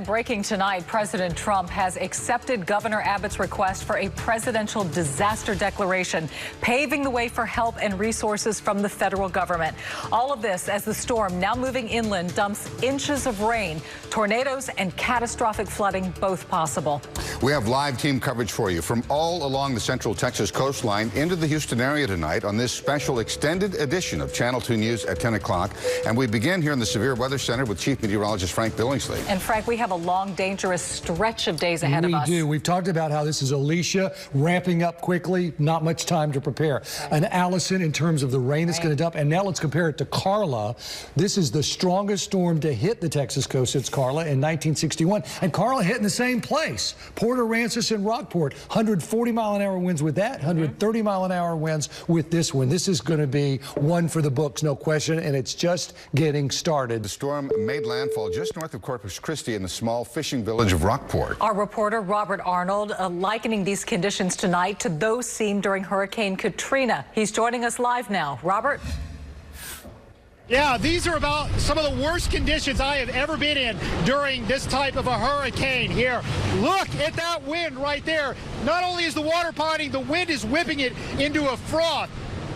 Breaking tonight, President Trump has accepted Governor Abbott's request for a presidential disaster declaration, paving the way for help and resources from the federal government. All of this as the storm, now moving inland, dumps inches of rain, tornadoes and catastrophic flooding both possible. We have live team coverage for you from all along the central Texas coastline into the Houston area tonight on this special extended edition of Channel 2 News at 10 o'clock. And we begin here in the Severe Weather Center with Chief Meteorologist Frank Billingsley. And Frank, we have a long, dangerous stretch of days ahead of us. We do. We've talked about how this is Alicia ramping up quickly, not much time to prepare. And Allison in terms of the rain that's going to dump. And now let's compare it to Carla. This is the strongest storm to hit the Texas coast since Carla in 1961. And Carla hit in the same place. Port Aransas and Rockport, 140-mile-an-hour winds with that, 130-mile-an-hour winds with this one. This is going to be one for the books, no question, and it's just getting started. The storm made landfall just north of Corpus Christi in the small fishing village of Rockport. Our reporter Robert Arnold likening these conditions tonight to those seen during Hurricane Katrina. He's joining us live now. Robert? Yeah, these are about some of the worst conditions I have ever been in during this type of a hurricane here. Look at that wind right there. Not only is the water ponding, the wind is whipping it into a froth.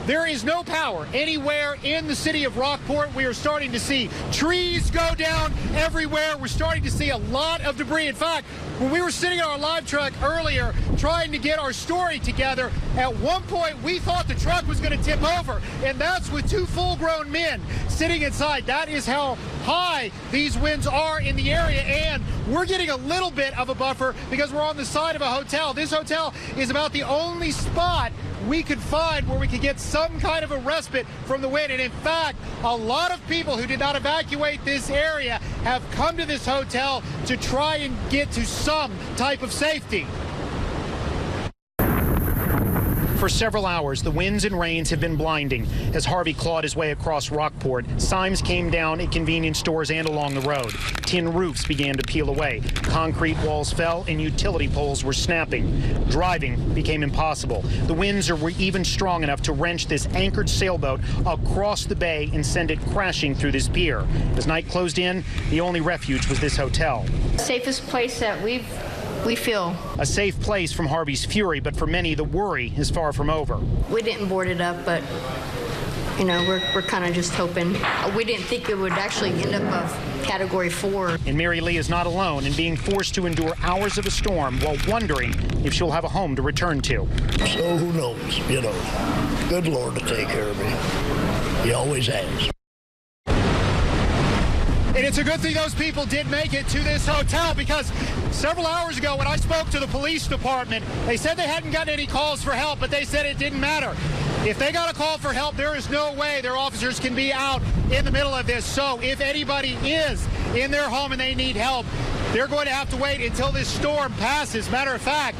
There is no power anywhere in the city of Rockport. We are starting to see trees go down everywhere. We're starting to see a lot of debris. In fact, when we were sitting in our live truck earlier trying to get our story together, at one point we thought the truck was going to tip over, and that's with two full-grown men sitting inside. That is how high these winds are in the area, and we're getting a little bit of a buffer because we're on the side of a hotel. This hotel is about the only spot we could find where we could get some kind of a respite from the wind. And in fact, a lot of people who did not evacuate this area have come to this hotel to try and get to some type of safety. For several hours, the winds and rains have been blinding. As Harvey clawed his way across Rockport, signs came down at convenience stores and along the road. Tin roofs began to peel away. Concrete walls fell and utility poles were snapping. Driving became impossible. The winds were even strong enough to wrench this anchored sailboat across the bay and send it crashing through this pier. As night closed in, the only refuge was this hotel. Safest place that we feel. A safe place from Harvey's fury, but for many, the worry is far from over. We didn't board it up, but, you know, we're kind of just hoping. We didn't think it would actually end up of Category 4. And Mary Lee is not alone in being forced to endure hours of a storm while wondering if she'll have a home to return to. So who knows, you know, good Lord to take care of me. He always has. And it's a good thing those people did make it to this hotel, because several hours ago when I spoke to the police department, they said they hadn't gotten any calls for help, but they said it didn't matter. If they got a call for help, there is no way their officers can be out in the middle of this. So if anybody is in their home and they need help, they're going to have to wait until this storm passes. Matter of fact,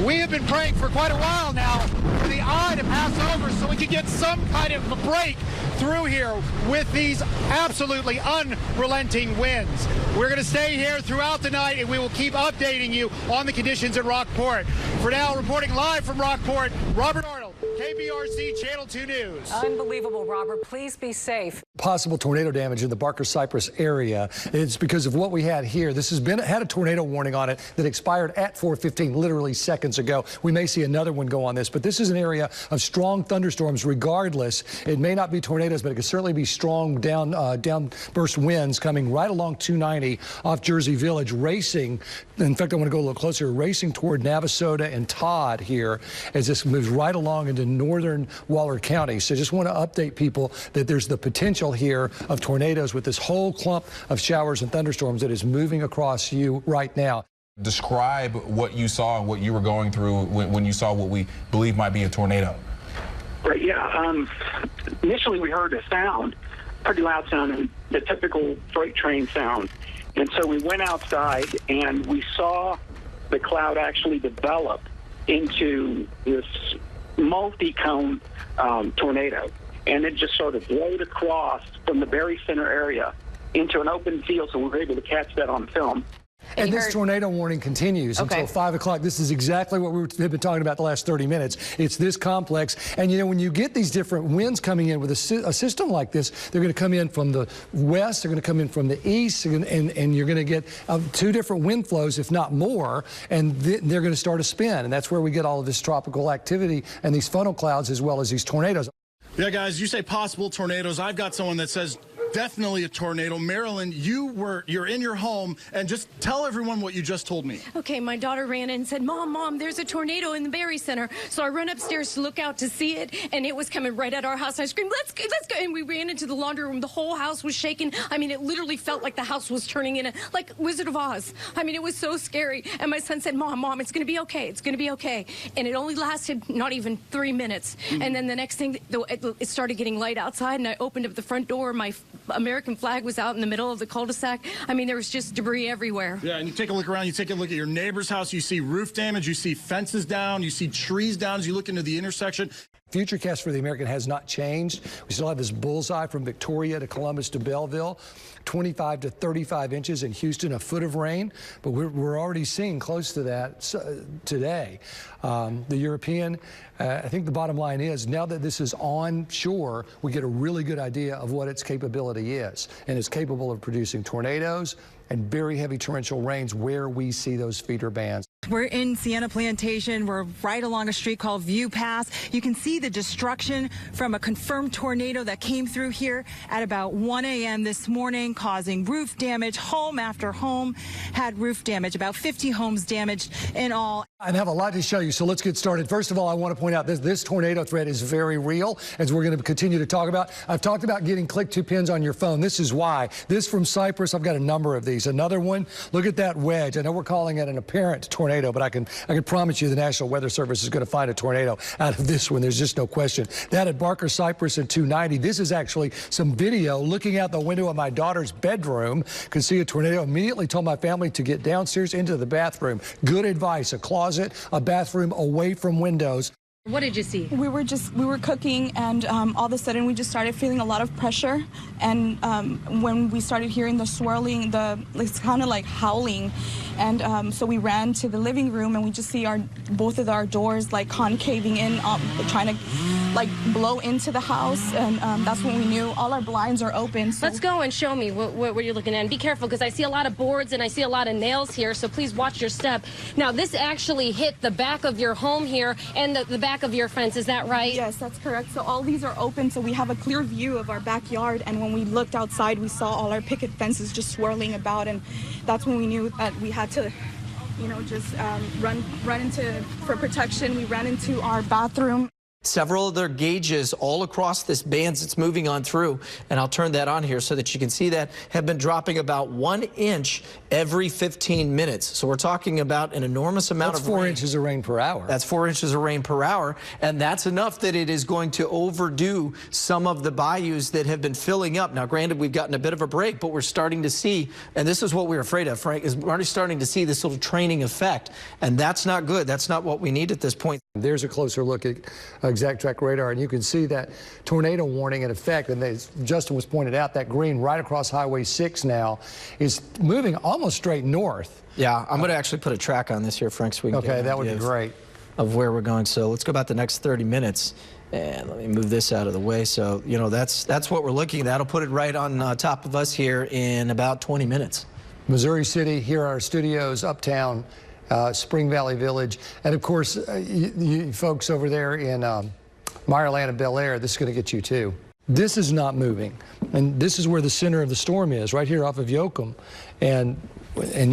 we have been praying for quite a while now for the eye to pass over so we can get some kind of a break through here with these absolutely unrelenting winds. We're going to stay here throughout the night, and we will keep updating you on the conditions at Rockport. For now, reporting live from Rockport, Robert Arnold, KBRC Channel 2 News. Unbelievable, Robert. Please be safe. Possible tornado damage in the Barker Cypress area. It's because of what we had here. This has had a tornado warning on it that expired at 4:15, literally seconds ago. We may see another one go on this, but this is an area of strong thunderstorms regardless. It may not be tornadoes, but it could certainly be strong downburst winds coming right along 290 off Jersey Village, racing. In fact, I want to go a little closer, racing toward Navasota and Todd here as this moves right along into northern Waller County. So just want to update people that there's the potential here of tornadoes with this whole clump of showers and thunderstorms that is moving across you right now. Describe what you saw and what you were going through when you saw what we believe might be a tornado. Right, yeah. Initially, we heard a sound, pretty loud sound, the typical freight train sound. And so we went outside and we saw the cloud actually develop into this multi-cone tornado. And it just sort of blowed across from the very center area into an open field, so we were able to catch that on film. And this tornado warning continues until 5 o'clock. This is exactly what we've been talking about the last 30 minutes. It's this complex. And, you know, when you get these different winds coming in with a system like this, they're going to come in from the west, they're going to come in from the east, and you're going to get 2 different wind flows, if not more, and they're going to start to spin. And that's where we get all of this tropical activity and these funnel clouds as well as these tornadoes. Yeah, guys, you say possible tornadoes. I've got someone that says definitely a tornado. Marilyn, you're in your home, and just tell everyone what you just told me. Okay, my daughter ran in and said, Mom, there's a tornado in the Berry Center. So I run upstairs to look out to see it, and it was coming right at our house. I screamed, let's go. And we ran into the laundry room. The whole house was shaking. I mean, it literally felt like the house was turning into like Wizard of Oz. I mean, it was so scary. And my son said, Mom, it's going to be okay. It's going to be okay. And it only lasted not even 3 minutes. And then the next thing, it started getting light outside, and I opened up the front door. My American flag was out in the middle of the cul-de-sac. I mean, there was just debris everywhere. Yeah, and you take a look around, you take a look at your neighbor's house, you see roof damage, you see fences down, you see trees down as you look into the intersection. Futurecast for the American has not changed. We still have this bullseye from Victoria to Columbus to Belleville, 25 to 35 inches in Houston, a foot of rain, but we're already seeing close to that today. The European, I think the bottom line is now that this is on shore, we get a really good idea of what its capability is, and it's capable of producing tornadoes and very heavy torrential rains where we see those feeder bands. We're in Sienna Plantation. We're right along a street called View Pass. You can see the destruction from a confirmed tornado that came through here at about 1 a.m. this morning, causing roof damage. Home after home had roof damage, about 50 homes damaged in all. I have a lot to show you, so let's get started. First of all, I want to point out this tornado threat is very real, as we're going to continue to talk about. I've talked about getting click-to pins on your phone. This is why. This from Cyprus, I've got a number of these. Another one, look at that wedge. I know we're calling it an apparent tornado, but I can promise you the National Weather Service is going to find a tornado out of this one. There's just no question. That at Barker Cypress at 290. This is actually some video looking out the window of my daughter's bedroom. Could see a tornado. Immediately told my family to get downstairs into the bathroom. Good advice. A closet, a bathroom away from windows. What did you see? We were cooking, and all of a sudden we just started feeling a lot of pressure. And when we started hearing the swirling, it's kind of like howling. And so we ran to the living room, and we just see both of our doors like concaving in, trying to like blow into the house. And that's when we knew all our blinds are open. So let's go and show me what you're looking at. And be careful, because I see a lot of boards and I see a lot of nails here. So please watch your step. Now, this actually hit the back of your home here and the back of your fence. Is that right? Yes, that's correct. So all these are open, so we have a clear view of our backyard. And when we looked outside, we saw all our picket fences just swirling about, and that's when we knew that we had to, you know, just run for protection. We ran into our bathroom. Several other gauges all across this band it's moving on through, and I'll turn that on here so that you can see that, have been dropping about 1 inch every 15 minutes. So we're talking about an enormous amount of rain. That's 4 inches of rain per hour. That's 4 inches of rain per hour, and that's enough that it is going to overdo some of the bayous that have been filling up. Now, granted, we've gotten a bit of a break, but we're starting to see, and this is what we were afraid of, Frank, is we're already starting to see this little training effect, and that's not good. That's not what we need at this point. There's a closer look at exact track radar, and you can see that tornado warning in effect. And as Justin was pointed out, that green right across Highway 6 now is moving almost straight north. Yeah, I'm going to actually put a track on this here, Frank, so we can get an that would idea be great. Of where we're going. So let's go about the next 30 minutes. And let me move this out of the way. So, you know, that's what we're looking at. That'll put it right on top of us here in about 20 minutes. Missouri City, here are our studios, uptown, Spring Valley Village, and of course, you folks over there in Meyerland and Bel Air, this is going to get you too. This is not moving, and this is where the center of the storm is, right here off of Yoakum, and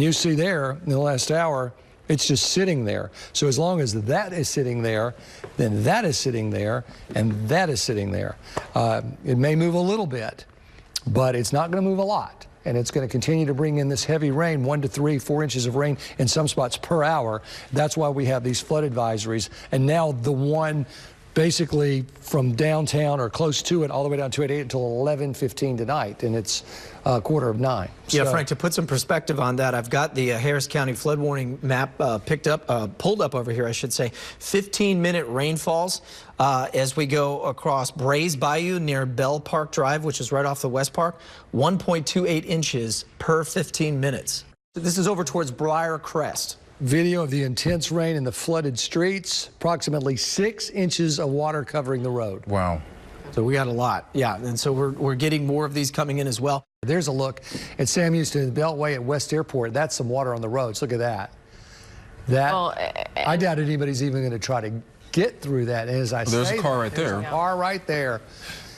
you see there in the last hour, it's just sitting there. So as long as that is sitting there, then that is sitting there, and that is sitting there. It may move a little bit, but it's not going to move a lot. And it's going to continue to bring in this heavy rain, 1 to 3, 4 inches of rain in some spots per hour. That's why we have these flood advisories. And now the one basically from downtown or close to it all the way down to 8 until 11:15 tonight, and it's 8:45. Yeah, Frank, to put some perspective on that, I've got the Harris County flood warning map pulled up over here, I should say. 15-minute rainfalls as we go across Brays Bayou near Bell Park Drive, which is right off the West Park, 1.28 inches per 15 minutes. This is over towards Briar Crest. Video of the intense rain in the flooded streets, approximately 6 inches of water covering the road. Wow. So we got a lot. Yeah, and so we're getting more of these coming in as well. There's a look at Sam Houston Beltway at West Airport. That's some water on the roads. Look at that. I doubt anybody's even going to try to get through that. As I say, there's a car right there. There's a car right there.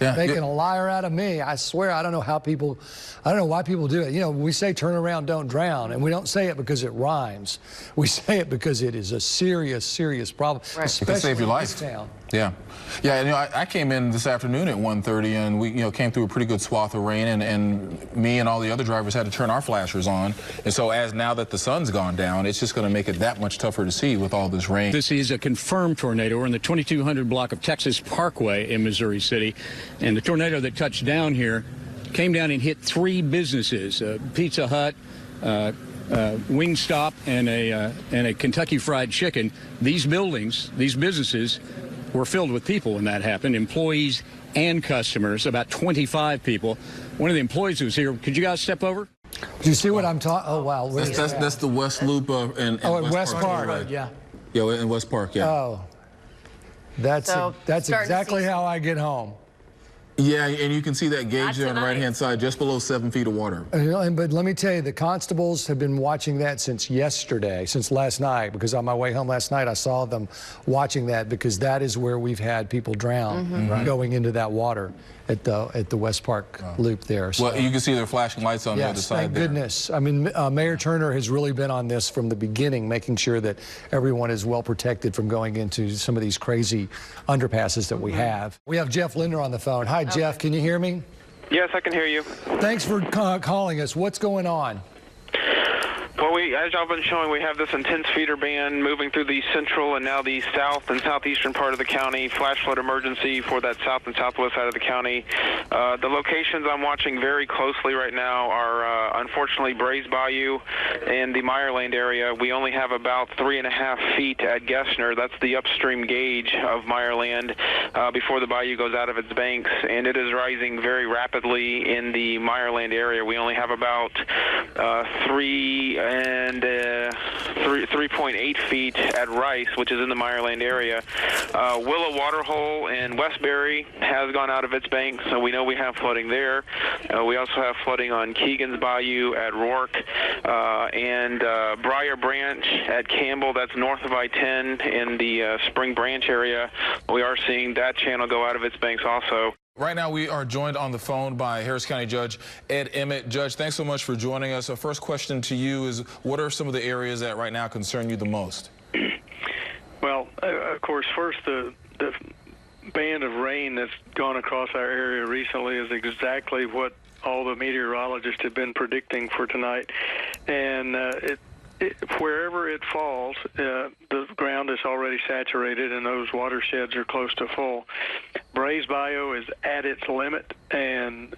Yeah. Making a liar out of me. I swear, I don't know why people do it. You know, we say turn around, don't drown, and we don't say it because it rhymes. We say it because it is a serious, serious problem, right. Especially it can save your life. In this town. Yeah. Yeah, and, I came in this afternoon at 1:30, and we, came through a pretty good swath of rain, and me and all the other drivers had to turn our flashers on. And so now that the sun's gone down, it's just going to make it that much tougher to see with all this rain. This is a confirmed tornado. We're in the 2200 block of Texas Parkway in Missouri City, and the tornado that touched down here came down and hit 3 businesses, Pizza Hut, Wingstop, and a Kentucky Fried Chicken. These businesses were filled with people when that happened, employees and customers, about 25 people. One of the employees who was here, could you guys step over? Do you see what I'm talking? Oh, wow. That's the West Loop in West Park. Right. Yeah. Yeah, in West Park, yeah. Oh, that's exactly how I get home. Yeah, and you can see that gauge there on the right-hand side, just below 7 feet of water. But let me tell you, the constables have been watching that since yesterday, since last night, because on my way home last night, I saw them watching that, because that is where we've had people drown going into that water at the West Park loop there. So, well, you can see their flashing lights on the other side thank goodness. I mean, Mayor Turner has really been on this from the beginning, making sure that everyone is well protected from going into some of these crazy underpasses that we have. We have Jeff Linder on the phone. Hi, Jeff. Can you hear me? Yes, I can hear you. Thanks for calling us. What's going on? Well, as y'all been showing, we have this intense feeder band moving through the central and now the south and southeastern part of the county. Flash flood emergency for that south and southwest side of the county. The locations I'm watching very closely right now are unfortunately Brays Bayou and the Meyerland area. We only have about 3.5 feet at Gessner. That's the upstream gauge of Meyerland before the bayou goes out of its banks, and it is rising very rapidly in the Meyerland area. We only have about 3.8 feet at Rice, which is in the Meyerland area. Willow Waterhole in Westbury has gone out of its banks, so we know we have flooding there. We also have flooding on Keegan's Bayou at Rourke, and Briar Branch at Campbell, that's north of I-10 in the Spring Branch area. We are seeing that channel go out of its banks also. Right now, we are joined on the phone by Harris County Judge Ed Emmett. Judge, thanks so much for joining us. Our first question to you is, what are some of the areas that right now concern you the most? Well, of course, first, the band of rain that's gone across our area recently is exactly what all the meteorologists have been predicting for tonight. And wherever it falls, the ground is already saturated and those watersheds are close to full. Brays Bayou is at its limit, and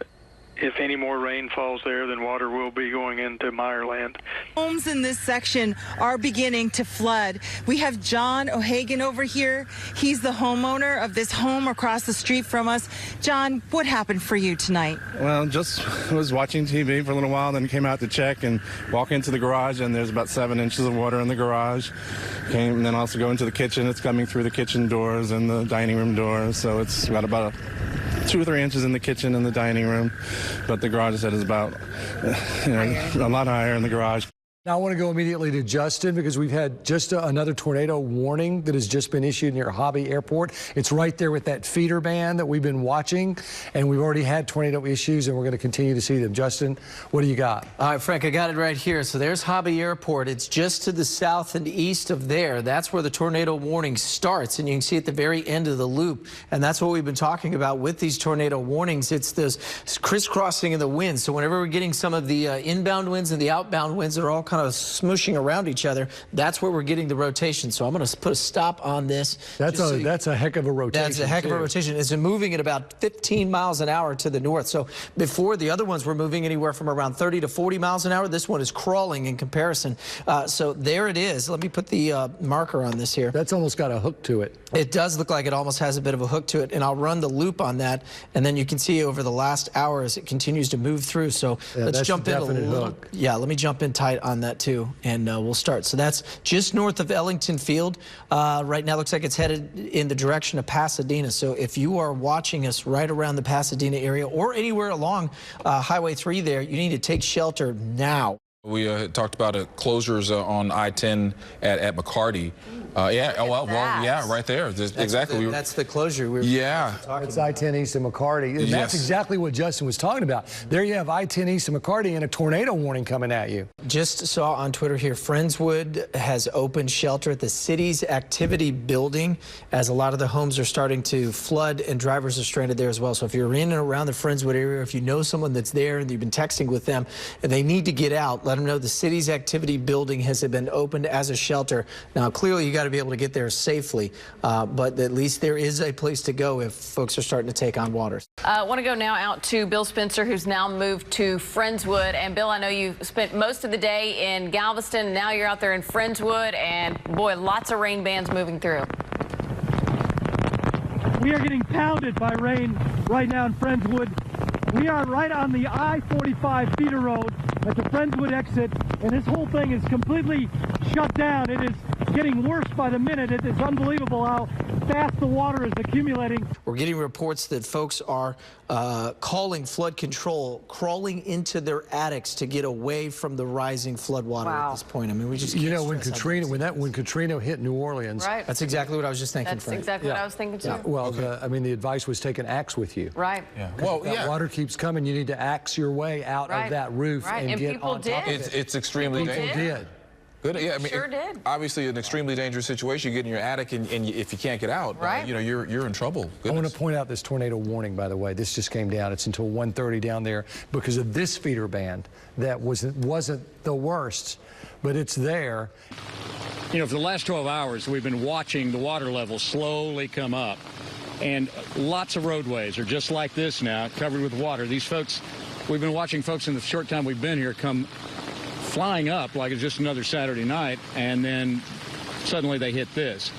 if any more rain falls there, then water will be going into Meyerland. Homes in this section are beginning to flood. We have John O'Hagan over here. He's the homeowner of this home across the street from us. John, what happened for you tonight? Well, just was watching TV for a little while, then came out to check and walk into the garage, and there's about 7 inches of water in the garage. Came and then also go into the kitchen. It's coming through the kitchen doors and the dining room doors, so it's got about 2 or 3 inches in the kitchen and the dining room, but the garage set is about a lot higher in the garage. Now I want to go immediately to Justin, because we've had just another tornado warning that has just been issued near Harvey Airport. It's right there with that feeder band that we've been watching, and we've already had tornado issues, and we're going to continue to see them. Justin, what do you got? All right, Frank, I got it right here. So there's Harvey Airport. It's just to the south and east of there. That's where the tornado warning starts, and you can see at the very end of the loop, and that's what we've been talking about with these tornado warnings. It's this crisscrossing of the winds. So whenever we're getting some of the inbound winds and the outbound winds, they're all kind of smooshing around each other. That's where we're getting the rotation. So I'm going to put a stop on this. That's a heck of a rotation. That's a heck of a rotation. It's moving at about 15 miles an hour to the north. So before, the other ones were moving anywhere from around 30 to 40 miles an hour. This one is crawling in comparison. So there it is. Let me put the marker on this here. That's almost got a hook to it. It does look like it almost has a bit of a hook to it, and I'll run the loop on that, and then you can see over the last hour as it continues to move through. So let's jump in a little. Yeah, let me jump in tight on that. that too, and we'll start. So that's just north of Ellington Field. Right now looks like it's headed in the direction of Pasadena. So if you are watching us right around the Pasadena area or anywhere along Highway 3 there, you need to take shelter now. We talked about closures on I-10 at McCarty. Yeah, right there. Exactly. That's the closure. It's I-10 east of McCarty. And that's exactly what Justin was talking about. There you have I-10 east of McCarty and a tornado warning coming at you. Just saw on Twitter here, Friendswood has opened shelter at the city's activity building as a lot of the homes are starting to flood and drivers are stranded there as well. So if you're in and around the Friendswood area, if you know someone that's there and you've been texting with them and they need to get out, let them know the city's activity building has been opened as a shelter. Now, clearly, you got to be able to get there safely, but at least there is a place to go if folks are starting to take on water. I want to go now out to Bill Spencer, who's now moved to Friendswood. And Bill, I know you spent most of the day in Galveston. Now you're out there in Friendswood, and boy, lots of rain bands moving through. We are getting pounded by rain right now in Friendswood. We are right on the I-45 feeder road at the Friendswood exit, and this whole thing is completely shut down. It is getting worse by the minute. It is unbelievable how fast the water is accumulating. We're getting reports that folks are calling flood control, crawling into their attics to get away from the rising flood water at this point. I mean, we just when Katrina hit New Orleans. Right. That's exactly what I was just thinking, That's Frank. exactly what I was thinking too. Well, I mean, the advice was take an axe with you. Right. Yeah. Well, that water keeps coming. You need to axe your way out of that roof and get on top of it. It's extremely dangerous. People did. Good. Yeah, I mean, sure did. Obviously, an extremely dangerous situation. You get in your attic, and if you can't get out, you know, you're in trouble. Goodness. I want to point out this tornado warning, by the way. This just came down. It's until 1:30 down there because of this feeder band that wasn't the worst, but it's there. You know, for the last 12 hours, we've been watching the water level slowly come up, and lots of roadways are just like this now, covered with water. These folks, we've been watching folks in the short time we've been here come flying up like it's just another Saturday night, and then suddenly they hit this.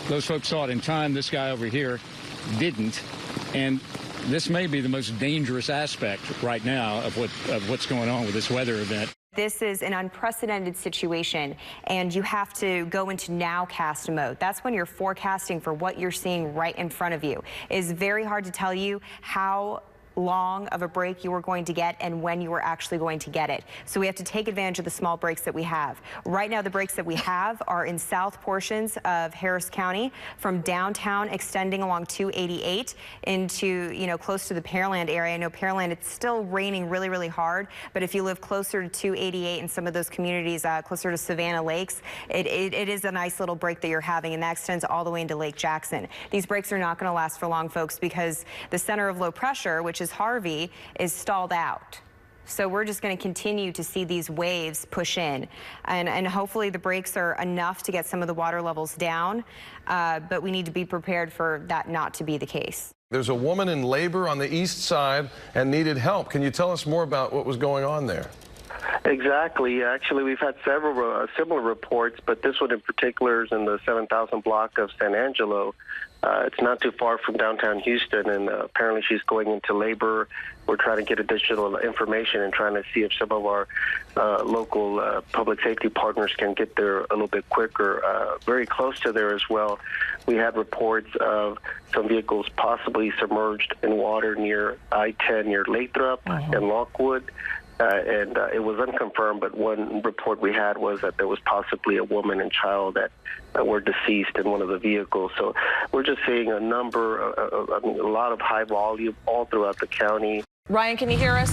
Those folks saw it in time. This guy over here didn't, and this may be the most dangerous aspect right now of what's going on with this weather event. This is an unprecedented situation, and you have to go into nowcast mode. That's when you're forecasting for what you're seeing right in front of you. It is very hard to tell you how long of a break you were going to get and when you were actually going to get it. So we have to take advantage of the small breaks that we have. Right now, the breaks that we have are in south portions of Harris County, from downtown extending along 288 into, close to the Pearland area. I know Pearland, it's still raining really, really hard, but if you live closer to 288 and some of those communities closer to Savannah Lakes, it is a nice little break that you're having, and that extends all the way into Lake Jackson. These breaks are not going to last for long, folks, because the center of low pressure, which is Harvey, is stalled out. So we're just going to continue to see these waves push in, and hopefully the breaks are enough to get some of the water levels down, but we need to be prepared for that not to be the case. There's a woman in labor on the east side and needed help. Can you tell us more about what was going on there? Exactly. Actually, we've had several similar reports, but this one in particular is in the 7,000 block of San Angelo. It's not too far from downtown Houston, and apparently she's going into labor. We're trying to get additional information and trying to see if some of our local public safety partners can get there a little bit quicker. Very close to there as well, we had reports of some vehicles possibly submerged in water near I-10 near Lathrop and Lockwood. And it was unconfirmed, but one report we had was that there was possibly a woman and child that were deceased in one of the vehicles. So we're just seeing a lot of high volume all throughout the county. Ryan, can you hear us?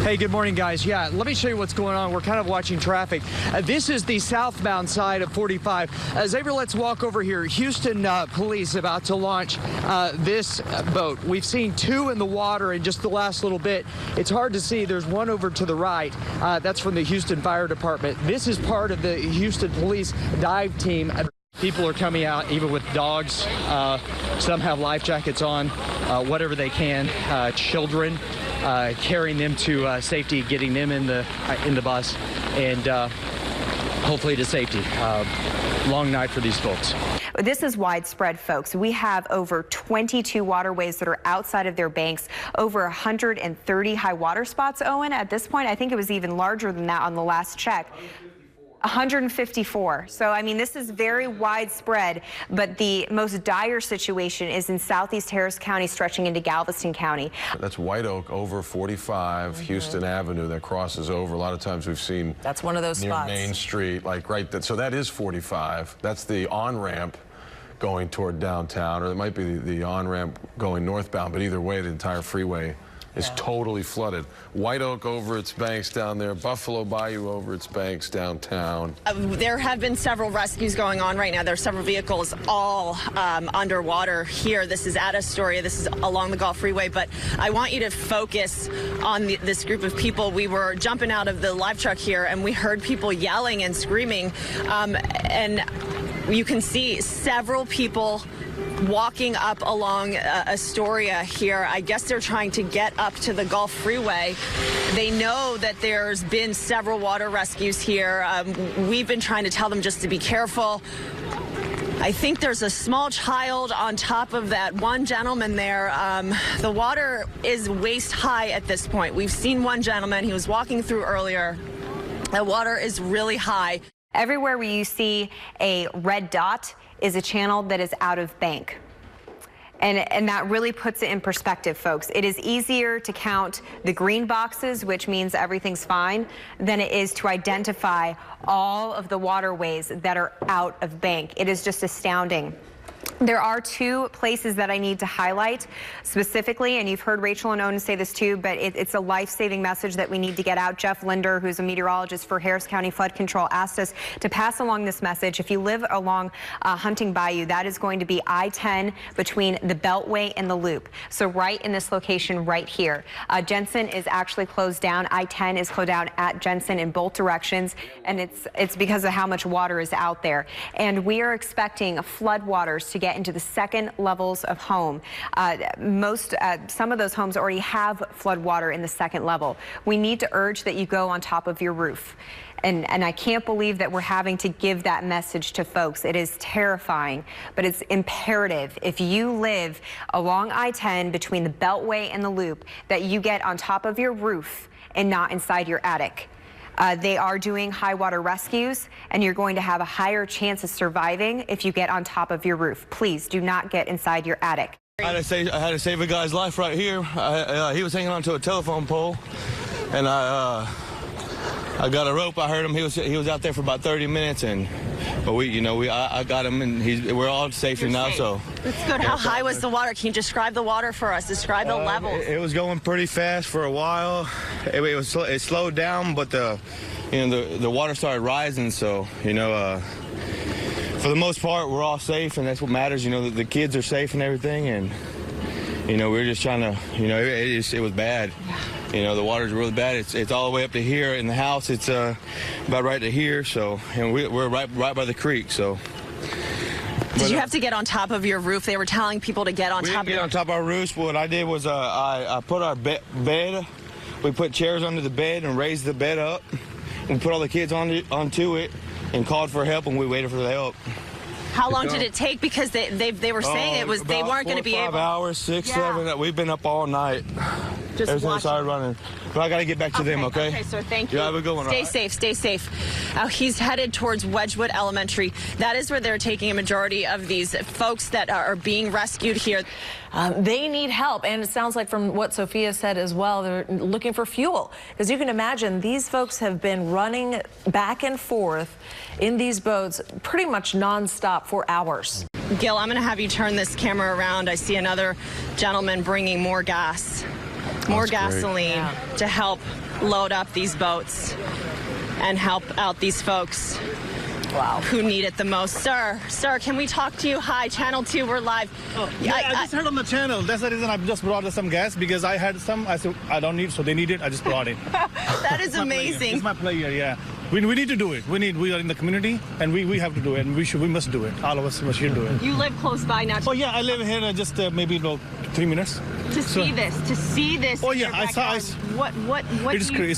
Hey, good morning, guys. Yeah, let me show you what's going on. We're kind of watching traffic. This is the southbound side of 45. Xavier, let's walk over here. Houston police about to launch this boat. We've seen two in the water in just the last little bit. It's hard to see. There's one over to the right. That's from the Houston Fire Department. This is part of the Houston Police dive team. People are coming out, even with dogs. Some have life jackets on, whatever they can. Children. Carrying them to safety, getting them in the bus, and hopefully to safety. Long night for these folks. This is widespread, folks. We have over 22 waterways that are outside of their banks, over 130 high water spots, Owen. At this point, I think it was even larger than that on the last check. 154. So, I mean, this is very widespread, but the most dire situation is in southeast Harris County, stretching into Galveston County. That's White Oak over 45, Houston Avenue that crosses over. A lot of times we've seen that's one of those near spots. Main Street, like right there. So that is 45. That's the on-ramp going toward downtown, or it might be the on-ramp going northbound, but either way, the entire freeway is totally flooded. White Oak over its banks down there, Buffalo Bayou over its banks downtown. There have been several rescues going on right now. There are several vehicles all underwater here. This is at Astoria. This is along the Gulf Freeway, but I want you to focus on this group of people. We were jumping out of the live truck here and we heard people yelling and screaming, and you can see several people walking up along Astoria here. I guess they're trying to get up to the Gulf Freeway. They know that there's been several water rescues here. We've been trying to tell them just to be careful. I think there's a small child on top of that one gentleman there. The water is waist high at this point. We've seen one gentleman. He was walking through earlier. The water is really high. Everywhere where you see a red dot is a channel that is out of bank. And that really puts it in perspective, folks. It is easier to count the green boxes, which means everything's fine, than it is to identify all of the waterways that are out of bank. It is just astounding. There are two places that I need to highlight specifically, and you've heard Rachel and Owen say this too, but it's a life-saving message that we need to get out. Jeff Linder, who's a meteorologist for Harris County Flood Control, asked us to pass along this message. If you live along Hunting Bayou, that is going to be I-10 between the Beltway and the Loop. So right in this location right here. Jensen is actually closed down. I-10 is closed down at Jensen in both directions, and it's because of how much water is out there. And we are expecting floodwaters to get into the second levels of home. Some of those homes already have flood water in the second level. We need to urge that you go on top of your roof. And I can't believe that we're having to give that message to folks. It is terrifying, but it's imperative. If you live along I-10 between the Beltway and the Loop, that you get on top of your roof and not inside your attic. They are doing high water rescues, and you're going to have a higher chance of surviving if you get on top of your roof. Please do not get inside your attic. I had to save a guy's life right here. He was hanging onto a telephone pole, and I got a rope. I heard him. He was out there for about 30 minutes, but I got him, and we're all safe now. Safe. So that's good. How high was the water? Can you describe the water for us? Describe the levels. It was going pretty fast for a while. It slowed down, but the water started rising. So for the most part, we're all safe, and that's what matters. The kids are safe and everything, and we're just trying to. It was bad. The water's really bad. It's all the way up to here in the house. It's about right to here. So, and we're right by the creek. So. Did you have to get on top of your roof? They were telling people to get on top. We didn't get on top of our roofs. What I did was I put our bed. We put chairs under the bed and raised the bed up. We put all the kids onto it and called for help, and we waited for the help. How long did it take? Because they were saying they weren't going to be able. 5 hours, 6, 7. We've been up all night. Just ever since I started running. But I got to get back to them, okay? Okay, sir, thank you. You have a good one. Stay safe, stay safe. He's headed towards Wedgwood Elementary. That is where they're taking a majority of these folks that are being rescued here. They need help, and it sounds like from what Sophia said as well, they're looking for fuel. Because you can imagine these folks have been running back and forth in these boats pretty much nonstop for hours. Gil, I'm going to have you turn this camera around. I see another gentleman bringing more gas. More gasoline to help load up these boats and help out these folks who need it the most. Sir, can we talk to you? Hi, Channel 2, we're live. I just heard on the channel. That's the reason I just brought some gas, because I had some. I said, I don't need, so they need it. I just brought it. That is amazing. It's my player, yeah. We need to do it. We are in the community, and we have to do it, and we must do it. All of us should do it. You live close by now. Oh yeah, I live here just maybe 3 minutes. To see this. Oh yeah, I saw. It's scary.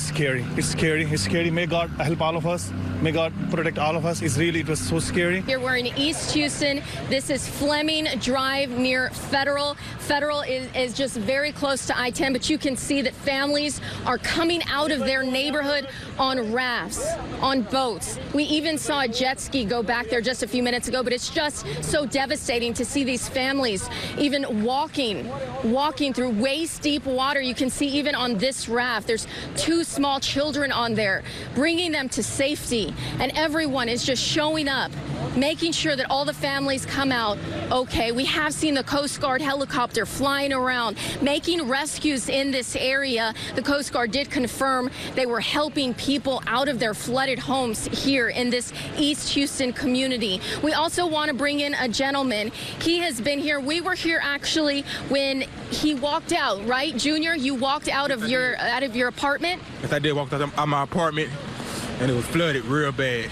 It's scary. It's scary. May God help all of us. May God protect all of us. It was so scary. Here we're in East Houston. This is Fleming Drive near Federal. Federal is just very close to I-10, but you can see that families are coming out of their neighborhood on rafts, on boats. We even saw a jet ski go back there just a few minutes ago, but it's just so devastating to see these families even walking through waist-deep water. You can see even on this raft, there's 2 small children on there, bringing them to safety. And everyone is just showing up, making sure that all the families come out okay. We have seen the Coast Guard helicopter flying around, making rescues in this area. The Coast Guard did confirm they were helping people out of their flooded homes here in this East Houston community. We also want to bring in a gentleman. He has been here. We were here actually when he walked out, right, Junior? You walked out of your apartment? Yes, I did walk out of my apartment, and it was flooded real bad.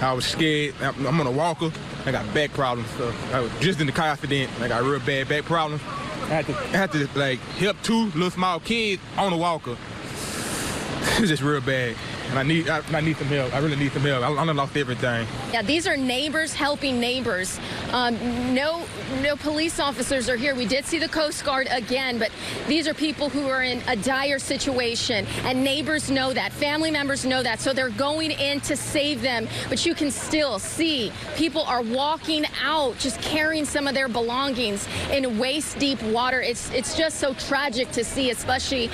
I was scared. I'm on a walker. I got back problems. So I was just in the car accident. I got real bad back problems. I had to like help 2 little small kids on a walker. It's just real bad. And I need some help. I really need some help. I lost everything. Yeah, these are neighbors helping neighbors. No police officers are here. We did see the Coast Guard again, but these are people who are in a dire situation, and neighbors know that. Family members know that, so they're going in to save them. But you can still see people are walking out, just carrying some of their belongings in waist-deep water. It's just so tragic to see, especially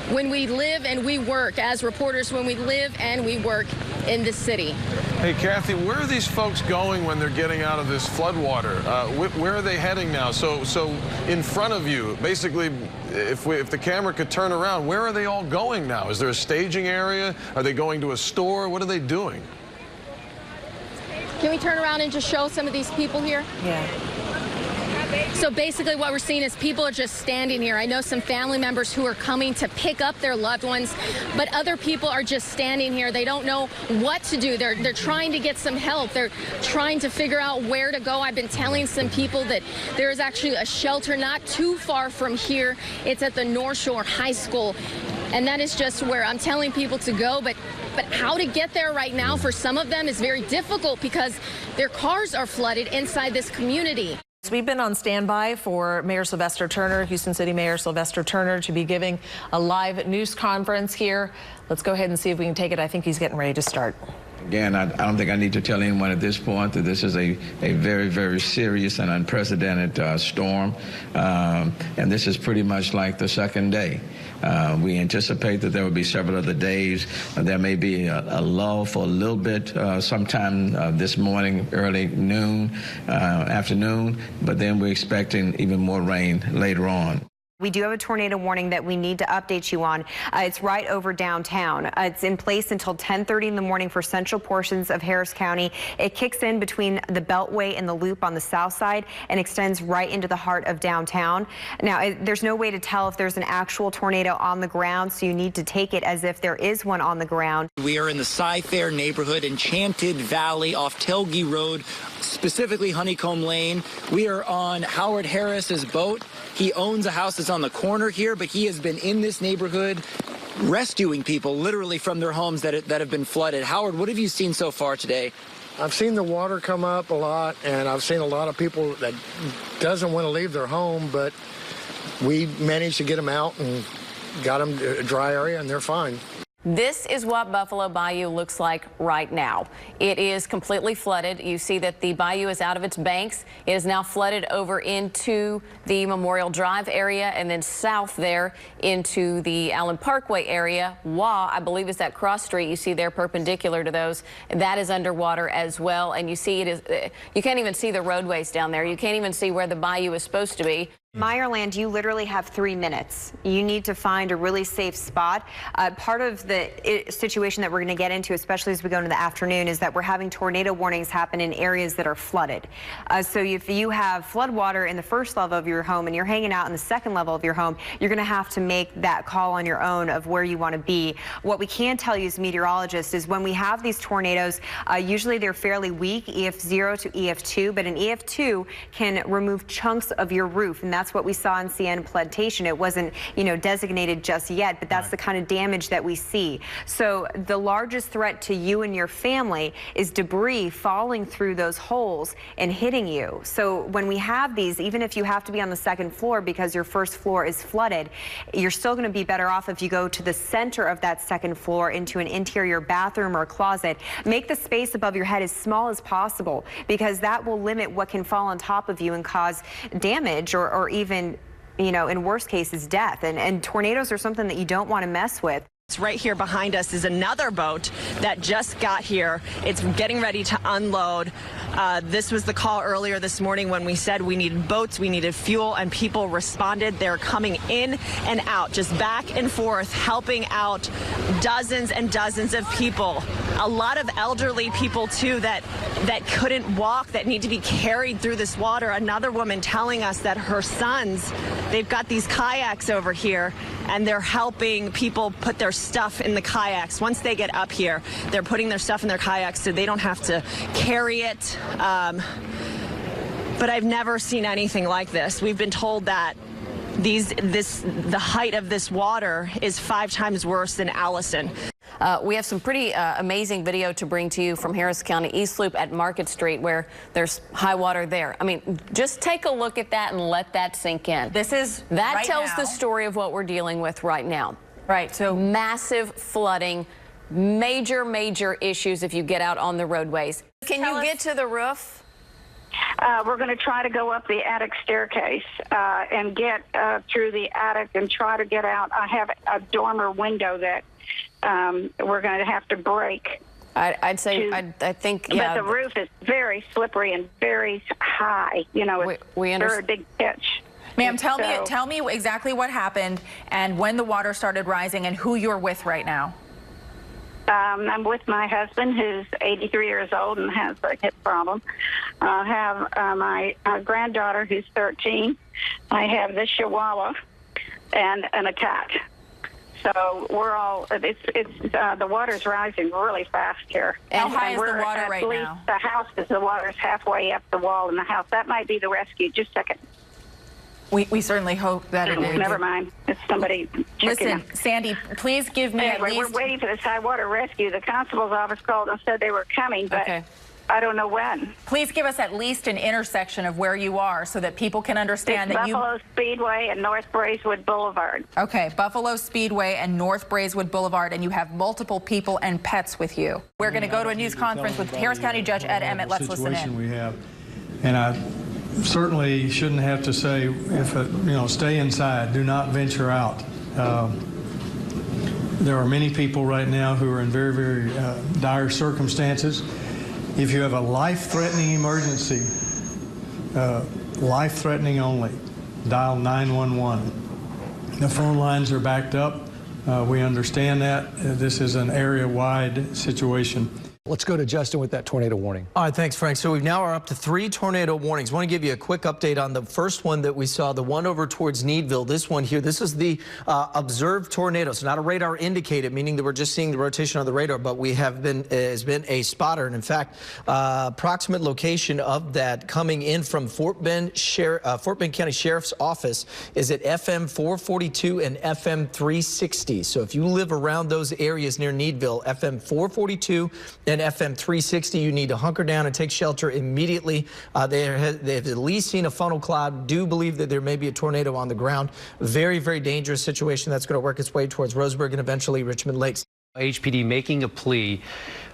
when we live and we work as reporters, when we live and we work in the city. Hey, Kathy, where are these folks going when they're getting out of this floodwater? Where are they heading now? So in front of you, basically, if the camera could turn around, where are they all going now? Is there a staging area? Are they going to a store? What are they doing? Can we turn around and just show some of these people here? Yeah. So basically what we're seeing is people are just standing here. I know some family members who are coming to pick up their loved ones, but other people are just standing here. They don't know what to do. They're trying to get some help. They're trying to figure out where to go. I've been telling some people that there is actually a shelter not too far from here. It's at the North Shore High School, and that is just where I'm telling people to go. But how to get there right now for some of them is very difficult because their cars are flooded inside this community. We've been on standby for Mayor Sylvester Turner, Houston City Mayor Sylvester Turner, to be giving a live news conference here. Let's go ahead and see if we can take it. I think he's getting ready to start. Again, I don't think I need to tell anyone at this point that this is a very, very serious and unprecedented storm. And this is pretty much like the second day. We anticipate that there will be several other days. There may be a lull for a little bit sometime this morning, early afternoon, but then we're expecting even more rain later on. We do have a tornado warning that we need to update you on. It's right over downtown. It's in place until 10:30 in the morning for central portions of Harris County. It kicks in between the Beltway and the Loop on the south side and extends right into the heart of downtown. Now, there's no way to tell if there's an actual tornado on the ground, so you need to take it as if there is one on the ground. We are in the Cy-Fair neighborhood, Enchanted Valley off Telge Road, specifically Honeycomb Lane. We are on Howard Harris's boat. He owns a house that's on the corner here, but he has been in this neighborhood rescuing people literally from their homes that have been flooded. Howard, what have you seen so far today? I've seen the water come up a lot, and I've seen a lot of people that doesn't want to leave their home, but we managed to get them out and got them to a dry area, and they're fine. This is what Buffalo Bayou looks like right now. It is completely flooded. You see that the bayou is out of its banks. It is now flooded over into the Memorial Drive area and then south there into the Allen Parkway area. I believe is that cross street you see there perpendicular to those. That is underwater as well. And you see it is, you can't even see the roadways down there. You can't even see where the bayou is supposed to be. Meyerland, you literally have 3 minutes. You need to find a really safe spot. Part of the situation that we're going to get into, especially as we go into the afternoon, is that we're having tornado warnings happen in areas that are flooded. So if you have flood water in the first level of your home and you're hanging out in the second level of your home, you're going to have to make that call on your own of where you want to be. What we can tell you as meteorologists is when we have these tornadoes, usually they're fairly weak, EF0 to EF2, but an EF2 can remove chunks of your roof, and that's that's what we saw in Sienna Plantation. It wasn't, designated just yet, but that's the kind of damage that we see. So the largest threat to you and your family is debris falling through those holes and hitting you. So when we have these, even if you have to be on the second floor because your first floor is flooded, you're still going to be better off if you go to the center of that second floor into an interior bathroom or a closet. Make the space above your head as small as possible, because that will limit what can fall on top of you and cause damage or even, in worst cases, death. And tornadoes are something that you don't want to mess with. Right here behind us is another boat that just got here. It's getting ready to unload. This was the call earlier this morning when we said we needed boats, we needed fuel, and people responded. They're coming in and out, just back and forth, helping out dozens and dozens of people. A lot of elderly people, too, that couldn't walk, that need to be carried through this water. Another woman telling us that her sons, they've got these kayaks over here, and they're helping people put their stuff in the kayaks. Once they get up here, they're putting their stuff in their kayaks so they don't have to carry it. But I've never seen anything like this. We've been told that the height of this water is 5 times worse than Allison. We have some pretty amazing video to bring to you from Harris County East Loop at Market Street, where there's high water there. I mean, just take a look at that and let that sink in. That tells the story of what we're dealing with right now. Right. So massive flooding, major issues if you get out on the roadways. Can you get to the roof? We're going to try to go up the attic staircase and get through the attic and try to get out. I have a dormer window that we're going to have to break. I'd say, I think, yeah. But the roof is very slippery and very high. It's very big pitch. Ma'am, tell me exactly what happened and when the water started rising and who you're with right now. I'm with my husband, who's 83 years old and has a hip problem. I have my granddaughter, who's 13. I have this Chihuahua and a cat. So we're all, the water's rising really fast here. How high is the water right now? The water's halfway up the wall in the house. That might be the rescue. Just a second. We certainly hope that it is. Never mind. It's somebody checking in. Listen, Sandy, please give me at least... We're waiting for this high water rescue. The constable's office called and said they were coming, but I don't know when. Please give us at least an intersection of where you are so that people can understand that Buffalo Speedway and North Braeswood Boulevard. Okay, Buffalo Speedway and North Braeswood Boulevard, and you have multiple people and pets with you. We're going to go to a news conference with Harris County Judge Ed Emmett. Let's listen in. We have, and I certainly shouldn't have to say, stay inside, do not venture out. There are many people right now who are in very dire circumstances. If you have a life-threatening emergency, life-threatening only, dial 911. The phone lines are backed up. We understand that. This is an area-wide situation. Let's go to Justin with that tornado warning. All right, thanks, Frank. So we now are up to 3 tornado warnings. I want to give you a quick update on the first one that we saw, the one over towards Needville. This one here, this is the observed tornado. So not a radar indicated, meaning that we're just seeing the rotation on the radar, but we have has been a spotter. And in fact, approximate location of that coming in from Fort Bend County Sheriff's Office is at FM 442 and FM 360. So if you live around those areas near Needville, FM 442 and FM 360, you need to hunker down and take shelter immediately. They've at least seen a funnel cloud. Do believe that there may be a tornado on the ground. Very dangerous situation that's going to work its way towards Roseburg and eventually Richmond Lakes. HPD making a plea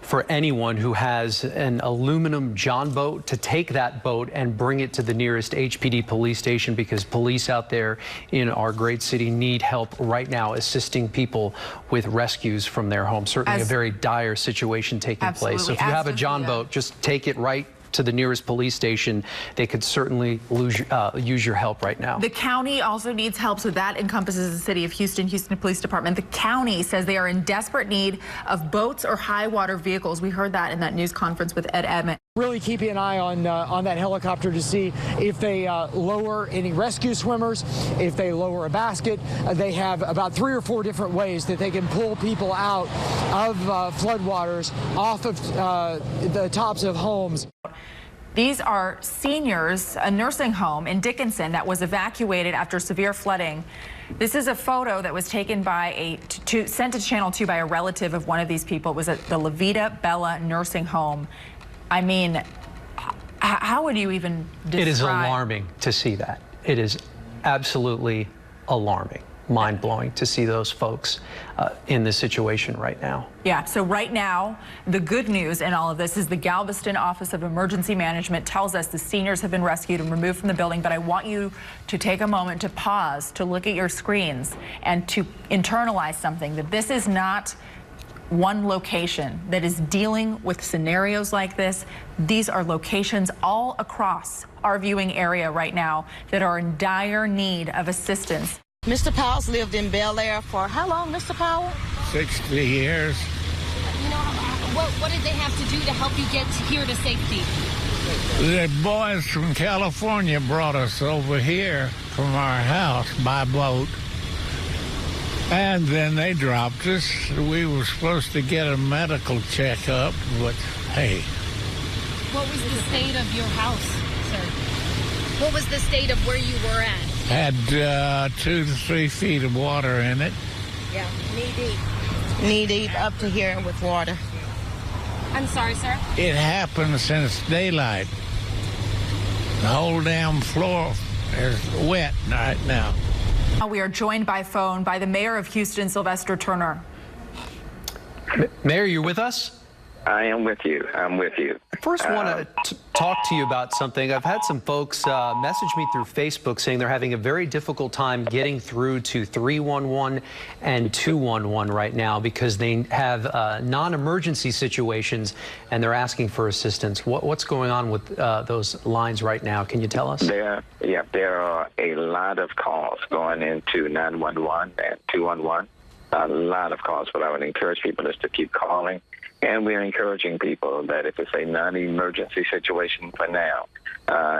for anyone who has an aluminum John boat to take that boat and bring it to the nearest HPD police station, because police out there in our great city need help right now assisting people with rescues from their homes. Certainly a very dire situation taking place. So if you have a John boat, just take it right to the nearest police station. They could certainly use your help right now. The county also needs help, so that encompasses the city of Houston Police Department. The county says they are in desperate need of boats or high water vehicles. We heard that in that news conference with Ed Emmett. Really keeping an eye on that helicopter to see if they lower any rescue swimmers, if they lower a basket. They have about 3 or 4 different ways that they can pull people out of floodwaters off of the tops of homes. These are seniors, a nursing home in Dickinson that was evacuated after severe flooding. This is a photo that was taken by sent to Channel 2 by a relative of one of these people. It was at the La Vida Bella nursing home. I mean, how would you even describe? It is alarming to see that. It is absolutely alarming, mind-blowing to see those folks in this situation right now. Yeah, so right now, the good news in all of this is the Galveston Office of Emergency Management tells us the seniors have been rescued and removed from the building, but I want you to take a moment to pause, to look at your screens, and to internalize something, that this is not one location that is dealing with scenarios like this. These are locations all across our viewing area right now that are in dire need of assistance. Mr. Powell's lived in Bel Air for how long, Mr. Powell? 60 years. You know, what did they have to do to help you get here to safety? The boys from California brought us over here from our house by boat. And then they dropped us. We were supposed to get a medical checkup, but hey. What was the state of your house, sir? What was the state of where you were at? Had 2 to 3 feet of water in it. Yeah, knee deep. Knee deep up to here with water. I'm sorry, sir? It happened since daylight. The whole damn floor is wet right now. We are joined by phone by the mayor of Houston, Sylvester Turner. Mayor, you with us? I am with you. I'm with you. I first want to talk to you about something. I've had some folks message me through Facebook saying they're having a very difficult time getting through to 311 and 211 right now because they have non-emergency situations and they're asking for assistance. What's going on with those lines right now? Can you tell us? There are a lot of calls going into 911 and 211. A lot of calls, but I would encourage people just to keep calling. And we're encouraging people that if it's a non-emergency situation for now,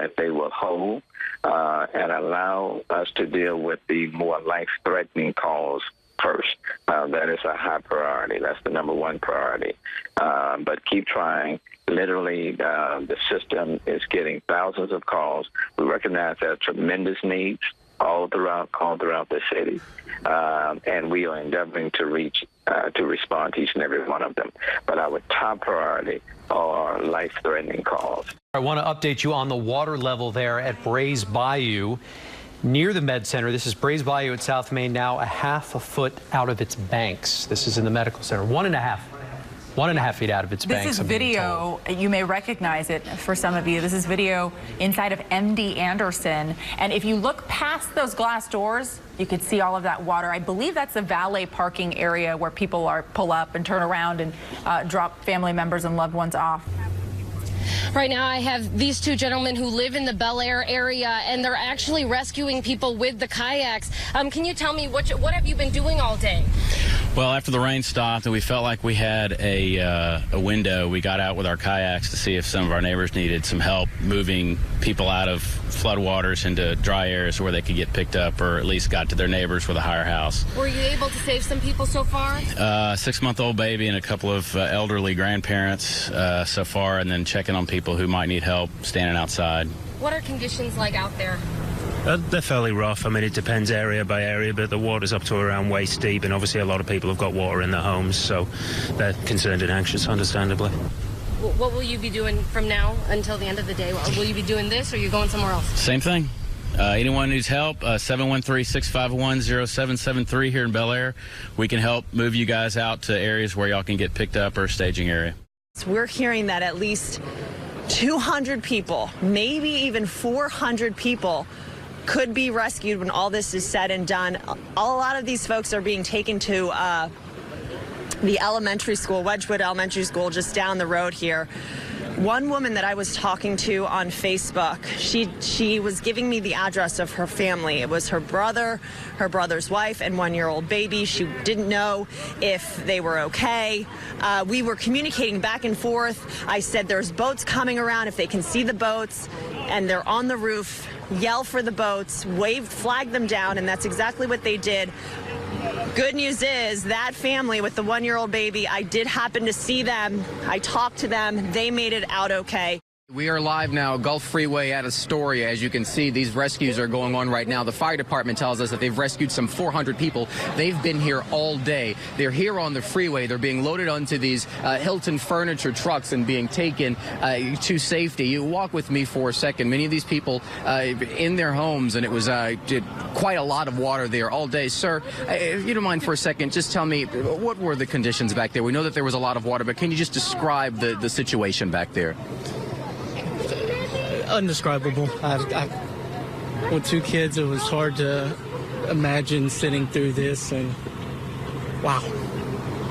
if they will hold and allow us to deal with the more life-threatening calls first. That is a high priority. That's the number one priority. But keep trying. Literally, the system is getting thousands of calls. We recognize there are tremendous needs all throughout the city, and we are endeavoring to respond to each and every one of them. But our top priority are life-threatening calls. I want to update you on the water level there at Brays Bayou near the Med Center. This is Brays Bayou at South Main, now a half a foot out of its banks. This is in the medical center. 1.5 feet out of its banks. This is video, you may recognize it for some of you. This is video inside of MD Anderson. And if you look past those glass doors, you could see all of that water. I believe that's the valet parking area where people pull up and turn around and drop family members and loved ones off. Right now, I have these two gentlemen who live in the Bel Air area, and they're actually rescuing people with the kayaks. Can you tell me what have you been doing all day? Well, after the rain stopped and we felt like we had a window, we got out with our kayaks to see if some of our neighbors needed some help moving people out of floodwaters into dry areas where they could get picked up or at least got to their neighbors with a higher house. Were you able to save some people so far? 6-month-old baby and a couple of elderly grandparents so far, and then checking on people who might need help standing outside. What are conditions like out there? They're fairly rough. I mean, it depends area by area, but the water's up to around waist deep, and obviously a lot of people have got water in their homes, so they're concerned and anxious, understandably. What will you be doing from now until the end of the day? Will you be doing this, or are you going somewhere else? Same thing. Anyone needs help, 713-651-0773 here in Bel Air. We can help move you guys out to areas where y'all can get picked up or staging area. We're hearing that at least 200 people, maybe even 400 people could be rescued when all this is said and done. A lot of these folks are being taken to the elementary school, Wedgwood Elementary School, just down the road here. One woman that I was talking to on Facebook, she was giving me the address of her family. It was her brother, her brother's wife, and 1-year-old baby. She didn't know if they were okay. We were communicating back and forth. I said there's boats coming around. If they can see the boats and they're on the roof, yell for the boats, flag them down, and that's exactly what they did. Good news is that family with the 1-year-old baby, I did happen to see them. I talked to them. They made it out okay. We are live now, Gulf Freeway at Astoria. As you can see, these rescues are going on right now. The fire department tells us that they've rescued some 400 people. They've been here all day. They're here on the freeway. They're being loaded onto these Hilton furniture trucks and being taken to safety. You walk with me for a second. Many of these people in their homes, and it was quite a lot of water there all day. Sir, if you don't mind for a second, just tell me, what were the conditions back there? We know that there was a lot of water, but can you just describe the situation back there? Indescribable. With 2 kids, it was hard to imagine sitting through this, and wow.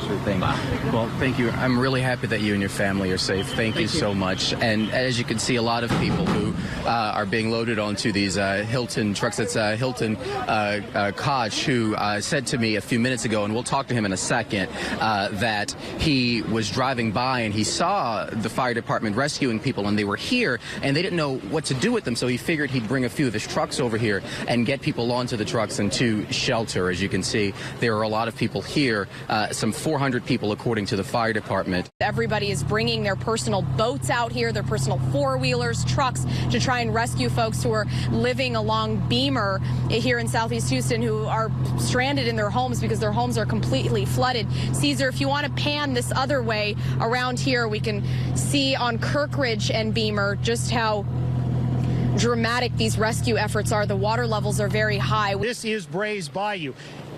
Sure thing. Well, thank you. I'm really happy that you and your family are safe. Thank you so much. And as you can see, a lot of people who are being loaded onto these Hilton trucks. It's Hilton Koch, who said to me a few minutes ago, and we'll talk to him in a second, that he was driving by and he saw the fire department rescuing people, and they were here and they didn't know what to do with them. So he figured he'd bring a few of his trucks over here and get people onto the trucks and to shelter. As you can see, there are a lot of people here, some 400 people according to the fire department. Everybody is bringing their personal boats out here, their personal four-wheelers, trucks, to try and rescue folks who are living along Beamer here in Southeast Houston, who are stranded in their homes because their homes are completely flooded. Caesar, if you want to pan this other way around here, we can see on Kirkridge and Beamer just how dramatic these rescue efforts are. The water levels are very high. This is Bray's Bayou.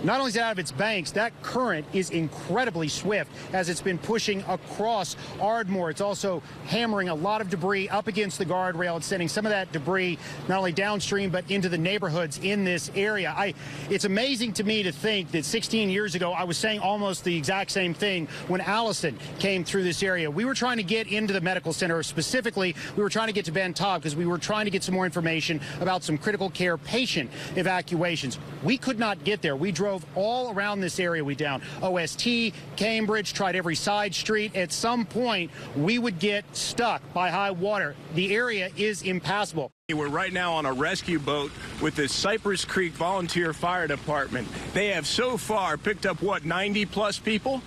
Not only is it out of its banks, that current is incredibly swift as it's been pushing across Ardmore. It's also hammering a lot of debris up against the guardrail. It's sending some of that debris not only downstream but into the neighborhoods in this area. It's amazing to me to think that 16 years ago I was saying almost the exact same thing when Allison came through this area. We were trying to get into the medical center. Specifically, we were trying to get to Ben Taub because we were trying to get some more information about some critical care patient evacuations. We could not get there. We drove all around this area. We down OST, Cambridge, tried every side street. At some point, we would get stuck by high water. The area is impassable. We're right now on a rescue boat with the Cypress Creek Volunteer Fire Department. They have so far picked up, what, 90-plus people?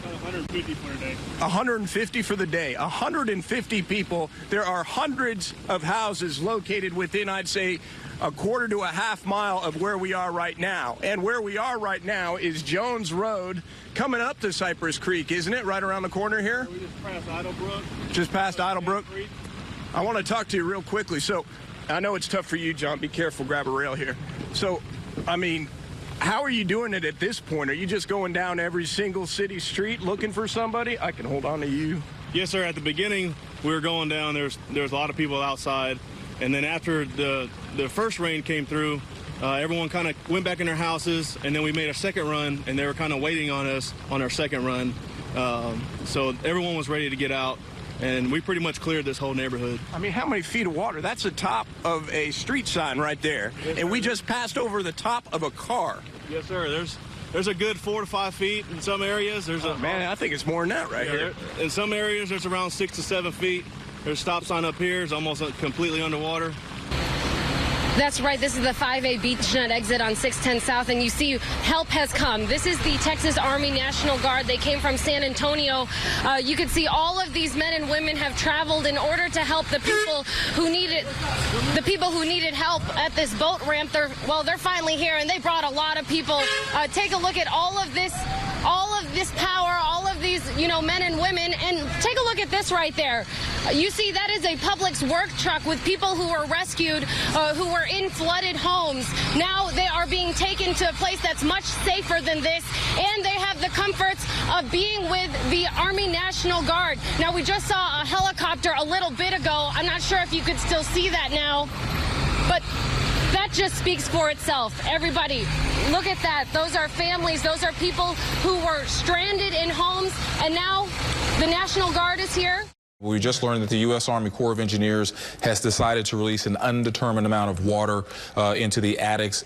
150 for the day. 150 for the day. 150 people. There are hundreds of houses located within, I'd say, a quarter to a half mile of where we are right now. And where we are right now is Jones Road coming up to Cypress Creek, isn't it? Right around the corner here? We just passed Idlebrook. Just past Idlebrook? I want to talk to you real quickly. So I know it's tough for you, John. Be careful. Grab a rail here. So, I mean, how are you doing it at this point? Are you just going down every single city street looking for somebody? I can hold on to you. Yes, sir. At the beginning, we were going down. There's a lot of people outside. And then after the first rain came through, everyone kind of went back in their houses. And then we made a second run, and they were kind of waiting on us on our second run. So everyone was ready to get out. And we pretty much cleared this whole neighborhood. I mean, how many feet of water? That's the top of a street sign right there. Yes, and we just passed over the top of a car. Yes, sir. There's a good 4 to 5 feet in some areas. Man, I think it's more than that right here. In some areas, there's around 6 to 7 feet. There's a stop sign up here. It's almost completely underwater. That's right. This is the 5A BeachNet exit on 610 South, and you see help has come. This is the Texas Army National Guard. They came from San Antonio. You can see all of these men and women have traveled in order to help the people who needed help at this boat ramp. They're finally here, and they brought a lot of people. Take a look at all of this power, all of these, men and women, and take a look at this right there. You see, that is a Publix work truck with people who were rescued, who were in flooded homes. Now they are being taken to a place that's much safer than this, and they have the comforts of being with the Army National Guard. Now, we just saw a helicopter a little bit ago. I'm not sure if you could still see that now, but that just speaks for itself. Everybody, look at that. Those are families. Those are people who were stranded in homes, and now the National Guard is here. We just learned that the U.S. Army Corps of Engineers has decided to release an undetermined amount of water into the attics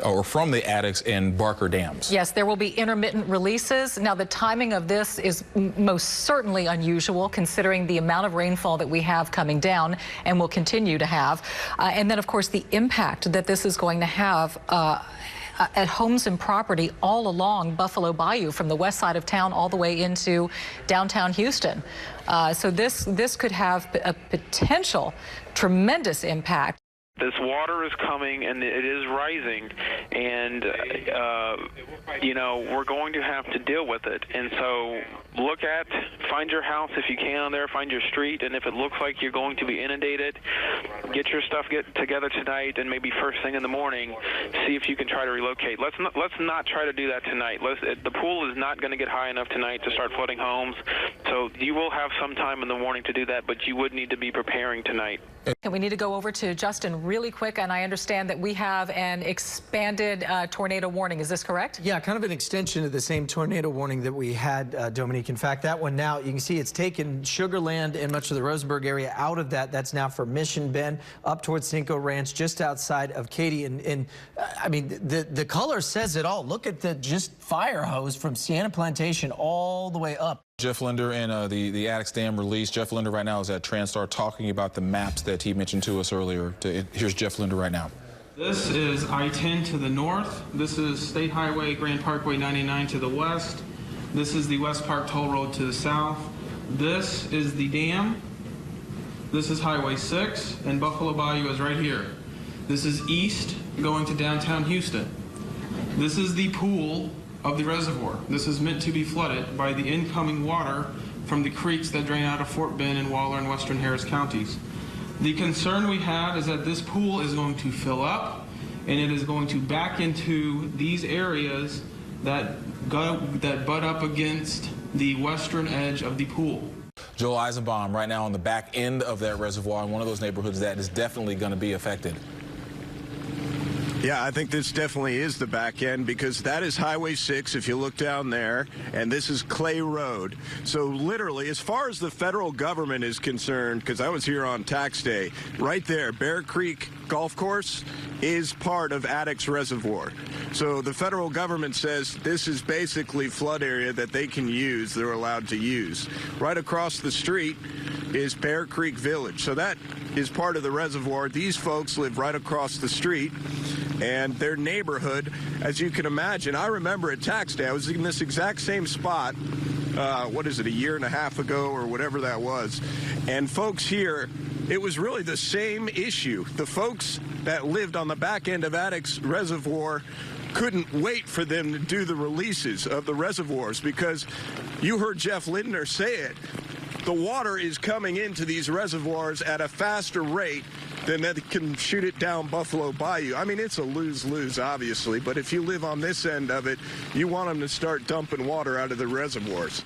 or from the attics and Barker dams. Yes, there will be intermittent releases. Now, the timing of this is most certainly unusual, considering the amount of rainfall that we have coming down and will continue to have. And then, of course, the impact that this is going to have at homes and property all along Buffalo Bayou, from the west side of town all the way into downtown Houston. So this could have a potential tremendous impact. This water is coming and it is rising, and you know, we're going to have to deal with it. And so find your house if you can on there, find your street, and if it looks like you're going to be inundated, get your stuff together tonight, and maybe first thing in the morning, see if you can try to relocate. Let's not try to do that tonight. The pool is not going to get high enough tonight to start flooding homes, so you will have some time in the morning to do that, but you would need to be preparing tonight. And we need to go over to Justin really quick, and I understand that we have an expanded tornado warning. Is this correct? Yeah, kind of an extension of the same tornado warning that we had, Dominique. In fact, that one now, you can see it's taken Sugar Land and much of the Rosenberg area out of that. That's now for Mission Bend, up towards Cinco Ranch, just outside of Katy. And I mean, the color says it all. Look at the just fire hose from Sienna Plantation all the way up. Jeff Linder and the Addicks Dam release. Jeff Linder right now is at Transtar talking about the maps that he mentioned to us earlier. Here's Jeff Linder right now. This is I-10 to the north. This is State Highway Grand Parkway 99 to the west. This is the West Park Toll Road to the south. This is the dam. This is Highway 6, and Buffalo Bayou is right here. This is east going to downtown Houston. This is the pool of the reservoir. This is meant to be flooded by the incoming water from the creeks that drain out of Fort Bend and Waller and Western Harris counties. The concern we have is that this pool is going to fill up, and it is going to back into these areas that butt up against the western edge of the pool. Joel Eisenbaum right now on the back end of that reservoir in one of those neighborhoods that is definitely going to be affected. Yeah, I think this definitely is the back end, because that is Highway 6 if you look down there, and this is Clay Road. So literally, as far as the federal government is concerned, because I was here on tax day, right there, Bear Creek Golf Course is part of Addicks Reservoir. So the federal government says this is basically flood area that they can use, they're allowed to use. Right across the street is Bear Creek Village. So that is part of the reservoir. These folks live right across the street, and their neighborhood, as you can imagine, I remember at tax day, I was in this exact same spot, what is it, a year and a half ago or whatever that was, and folks here, it was really the same issue. The folks that lived on the back end of Addicks Reservoir couldn't wait for them to do the releases of the reservoirs, because you heard Jeff Linder say it. The water is coming into these reservoirs at a faster rate than they can shoot it down Buffalo Bayou. I mean, it's a lose-lose, obviously, but if you live on this end of it, you want them to start dumping water out of the reservoirs.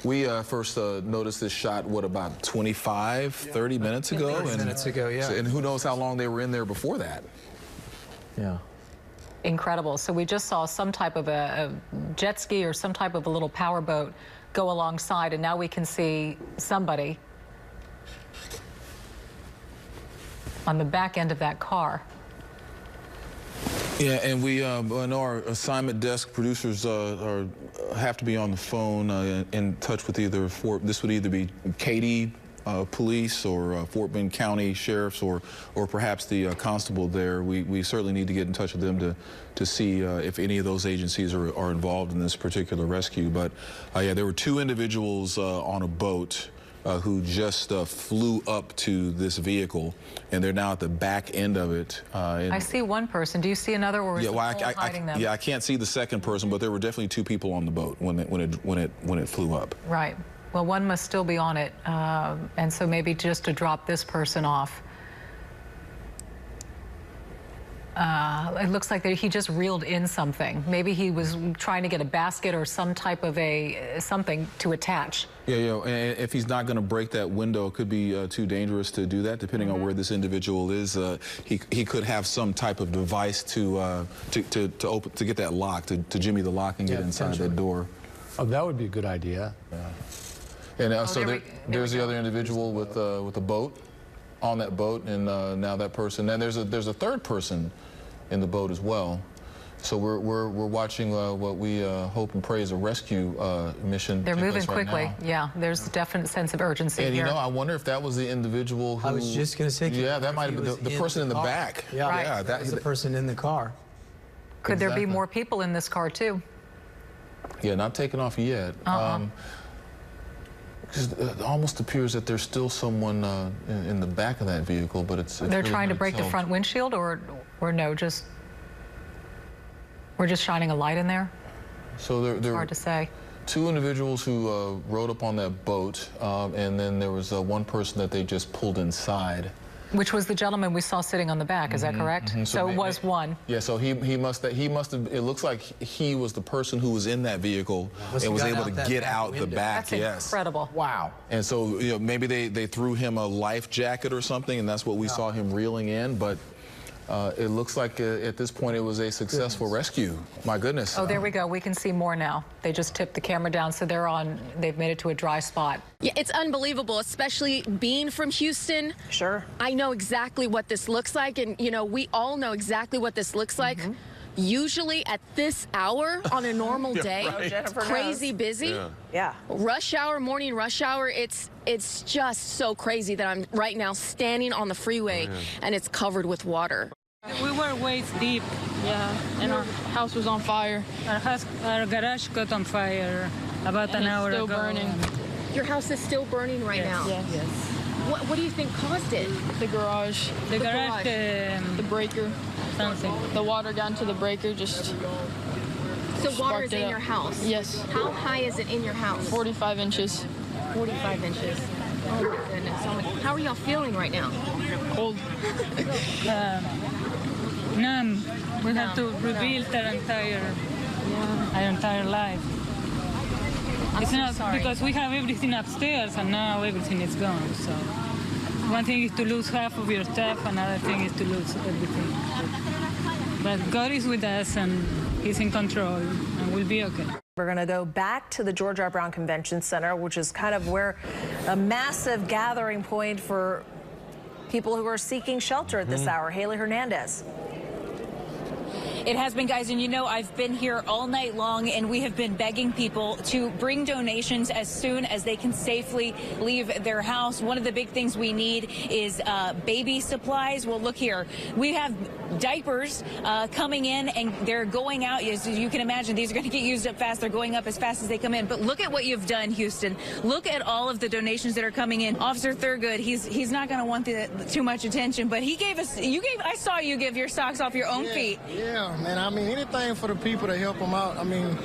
We first noticed this shot, what, about 25, 30 minutes ago? 30 minutes ago, yeah. And who knows how long they were in there before that. Yeah. Incredible. So we just saw some type of a jet ski or some type of a little power boat go alongside, and now we can see somebody on the back end of that car. Yeah, and we know our assignment desk producers have to be on the phone in touch with either this would either be Katy Police or Fort Bend County Sheriffs or perhaps the constable there. We certainly need to get in touch with them to see if any of those agencies are involved in this particular rescue. But yeah, there were two individuals on a boat who just flew up to this vehicle, and they're now at the back end of it. I see one person. Do you see another, or is the pole hiding them? Yeah, I can't see the second person, but there were definitely two people on the boat when it flew up. Right. Well, one must still be on it, and so maybe just to drop this person off. It looks like he just reeled in something. Maybe he was trying to get a basket or some type of something to attach. Yeah, and if he's not going to break that window, it could be too dangerous to do that, depending on where this individual is. He could have some type of device to get that lock, to jimmy the lock and get inside that door. Oh, that would be a good idea. Yeah. And so there's the other individual with the boat, on that boat, and now that person. And there's a third person in the boat as well. So we're watching what we hope and pray is a rescue mission. They're moving quickly. Yeah, there's a definite sense of urgency here. And you know, I wonder if that was the individual who... I was just going to say... Yeah, that might have been the person in the back. Yeah, right. that was the person in the car. Could there be more people in this car, too? Yeah, not taken off yet. Because it almost appears that there's still someone in the back of that vehicle, but it's They're really trying to hard break the tell. front windshield, or no, we're just shining a light in there? So there Hard to say. 2 individuals who rode up on that boat, and then there was one person that they just pulled inside. Which was the gentleman we saw sitting on the back, is that correct? So it was one. Yeah, so he must have, it looks like he was the person who was in that vehicle and was able to get out the back. That's incredible. Wow. And so, you know, maybe they threw him a life jacket or something, and that's what we saw him reeling in, but it looks like at this point it was a successful rescue. My goodness. Oh, there we go. We can see more now. They just tipped the camera down, so they've made it to a dry spot. Yeah, it's unbelievable, especially being from Houston. Sure. I know exactly what this looks like, and, you know, we all know exactly what this looks like. Usually at this hour on a normal day, it's crazy busy. Yeah. Rush hour, morning rush hour, it's just so crazy that I'm right now standing on the freeway and it's covered with water. We were waist deep. Yeah, and our house was on fire. Our garage got on fire about an hour ago. Still burning. Your house is still burning right now? Yes. What do you think caused it? The garage. The garage, the breaker. Something. The water got into the breaker, just So water is sparked it in up. your house? Yes. How high is it in your house? 45 inches. 45 inches. Oh my goodness. How are y'all feeling right now? Cold. Numb. We have to rebuild our entire life. It's so not sorry. because we have everything upstairs and now everything is gone. So one thing is to lose half of your stuff, another thing is to lose everything. But God is with us and He's in control and we'll be okay. We're going to go back to the George R. Brown Convention Center, which is kind of where a massive gathering point for people who are seeking shelter at this hour. Haley Hernandez. It has been, guys, and you know I've been here all night long, and we have been begging people to bring donations as soon as they can safely leave their house. One of the big things we need is baby supplies. Well, look here. We have diapers coming in, and they're going out. As you can imagine, these are going to get used up fast. They're going up as fast as they come in. But look at what you've done, Houston. Look at all of the donations that are coming in. Officer Thurgood, he's not going to want too much attention, but he gave us, I saw you give your socks off your own feet. Yeah, man, I mean, anything for the people to help them out. I mean,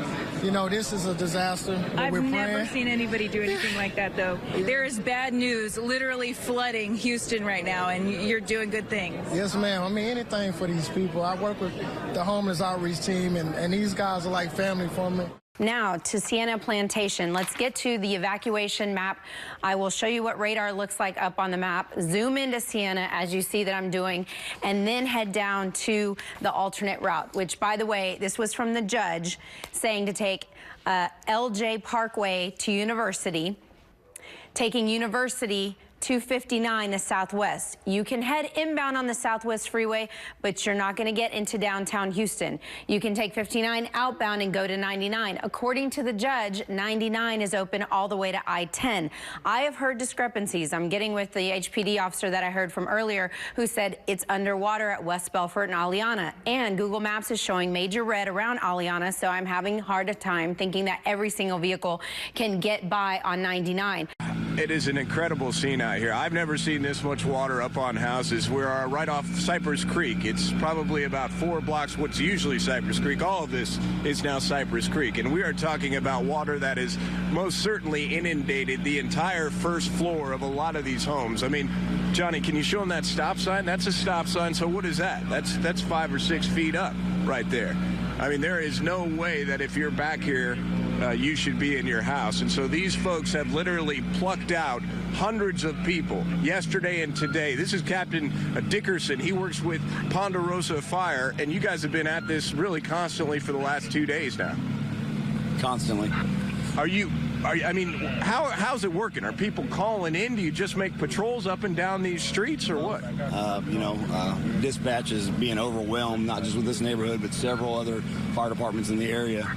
you know, this is a disaster. I've never seen anybody do anything like that, though. Yeah. There is bad news literally flooding Houston right now, and you're doing good things. Yes, ma'am. I mean, anything for these people. I work with the homeless outreach team, and these guys are like family for me. Now to Sienna Plantation. Let's get to the evacuation map. I will show you what radar looks like up on the map. Zoom into Sienna as you see that I'm doing, and then head down to the alternate route, which, by the way, this was from the judge saying to take LJ Parkway to University, taking University 259 the southwest. You can head inbound on the Southwest Freeway, but you're not going to get into downtown Houston. You can take 59 outbound and go to 99. According to the judge, 99 is open all the way to I-10. I have heard discrepancies. I'm getting with the HPD officer that I heard from earlier who said it's underwater at West Belfort and Aliana. And Google Maps is showing major red around Aliana, so I'm having a hard time thinking that every single vehicle can get by on 99. It is an incredible scene out here. I've never seen this much water up on houses. We're right off Cypress Creek. It's probably about 4 blocks what's usually Cypress Creek. All of this is now Cypress Creek. And we are talking about water that is most certainly inundated the entire first floor of a lot of these homes. I mean, Johnny, can you show them that stop sign? That's a stop sign. So what is that? That's 5 or 6 feet up right there. I mean, there is no way that if you're back here, you should be in your house. And so these folks have literally plucked out hundreds of people yesterday and today. This is Captain Dickerson. He works with Ponderosa Fire, and you guys have been at this really constantly for the last 2 days now. Constantly. I mean, how's it working? Are people calling in? Do you just make patrols up and down these streets or what? Dispatch is being overwhelmed, not just with this neighborhood, but several other fire departments in the area.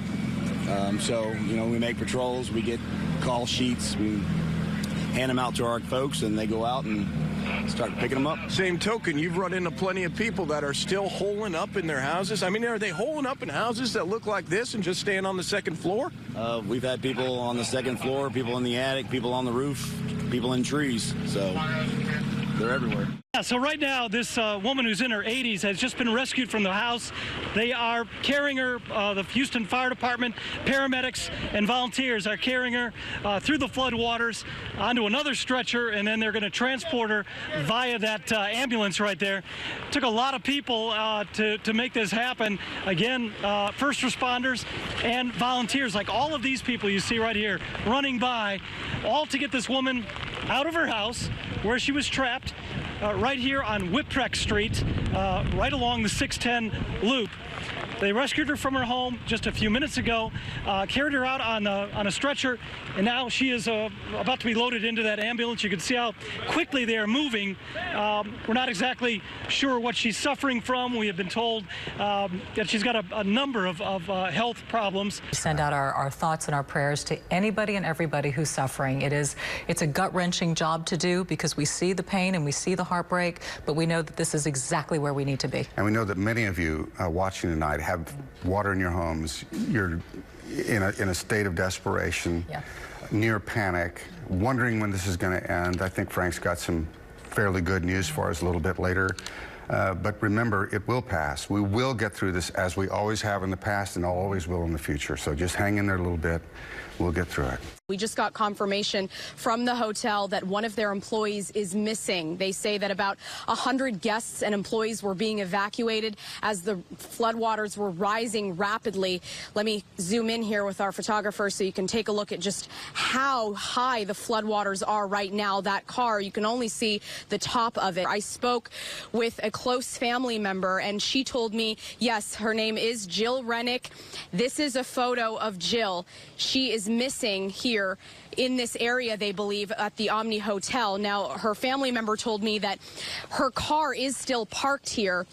We make patrols, we get call sheets, we hand them out to our folks, and they go out and started picking them up. Same token, you've run into plenty of people that are still holing up in their houses. I mean, are they holing up in houses that look like this and just staying on the second floor? We've had people on the second floor, people in the attic, people on the roof, people in trees. So they're everywhere. Yeah, so right now, this woman who's in her 80s has just been rescued from the house. They are carrying her, the Houston Fire Department, paramedics, and volunteers are carrying her through the flood waters onto another stretcher, and then they're going to transport her via that ambulance right there. Took a lot of people to make this happen. Again, first responders and volunteers, like all of these people you see right here, running by, all to get this woman out of her house where she was trapped. Right here on Whipwreck Street, right along the 610 loop. They rescued her from her home just a few minutes ago, carried her out on a stretcher, and now she is about to be loaded into that ambulance. You can see how quickly they are moving. We're not exactly sure what she's suffering from. We have been told that she's got a number of health problems. We send out our thoughts and our prayers to anybody and everybody who's suffering. It's a gut-wrenching job to do because we see the pain and we see the heartbreak, but we know that this is exactly where we need to be. And we know that many of you watching tonight have water in your homes. You're in a state of desperation, near panic, wondering when this is going to end. I think Frank's got some fairly good news for us a little bit later. But remember, it will pass. We will get through this as we always have in the past and always will in the future. So just hang in there a little bit. We'll get through it. We just got confirmation from the hotel that one of their employees is missing. They say that about 100 guests and employees were being evacuated as the floodwaters were rising rapidly. Let me zoom in here with our photographer so you can take a look at just how high the floodwaters are right now. That car, you can only see the top of it. I spoke with a close family member, and she told me, yes, her name is Jill Rennick. This is a photo of Jill. She is missing here in this area, they believe, at the Omni Hotel. Now, her family member told me that her car is still parked here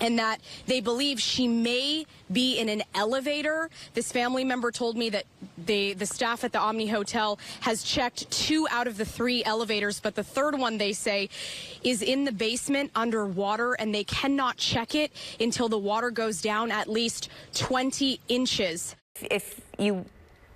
and that they believe she may be in an elevator. This family member told me that the staff at the Omni Hotel has checked 2 out of the 3 elevators, but the third one, they say, is in the basement underwater, and they cannot check it until the water goes down at least 20 inches. If you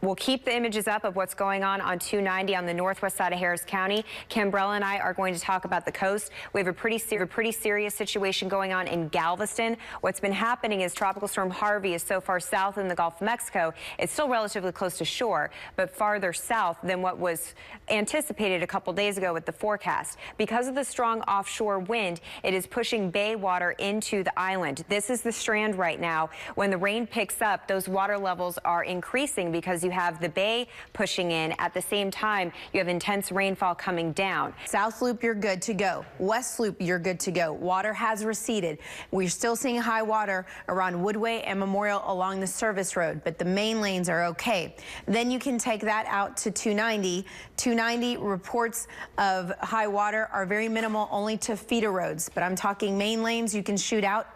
We'll keep the images up of what's going on 290 on the northwest side of Harris County. Kimbrella and I are going to talk about the coast. We have a pretty serious situation going on in Galveston. What's been happening is Tropical Storm Harvey is so far south in the Gulf of Mexico. It's still relatively close to shore, but farther south than what was anticipated a couple days ago with the forecast. Because of the strong offshore wind, it is pushing bay water into the island. This is the strand right now. When the rain picks up, those water levels are increasing because you have the bay pushing in. At the same time, you have intense rainfall coming down. South Loop, you're good to go. West Loop, you're good to go. Water has receded. We're still seeing high water around Woodway and Memorial along the service road, but the main lanes are okay. Then you can take that out to 290. 290 reports of high water are very minimal, only to feeder roads, but I'm talking main lanes you can shoot out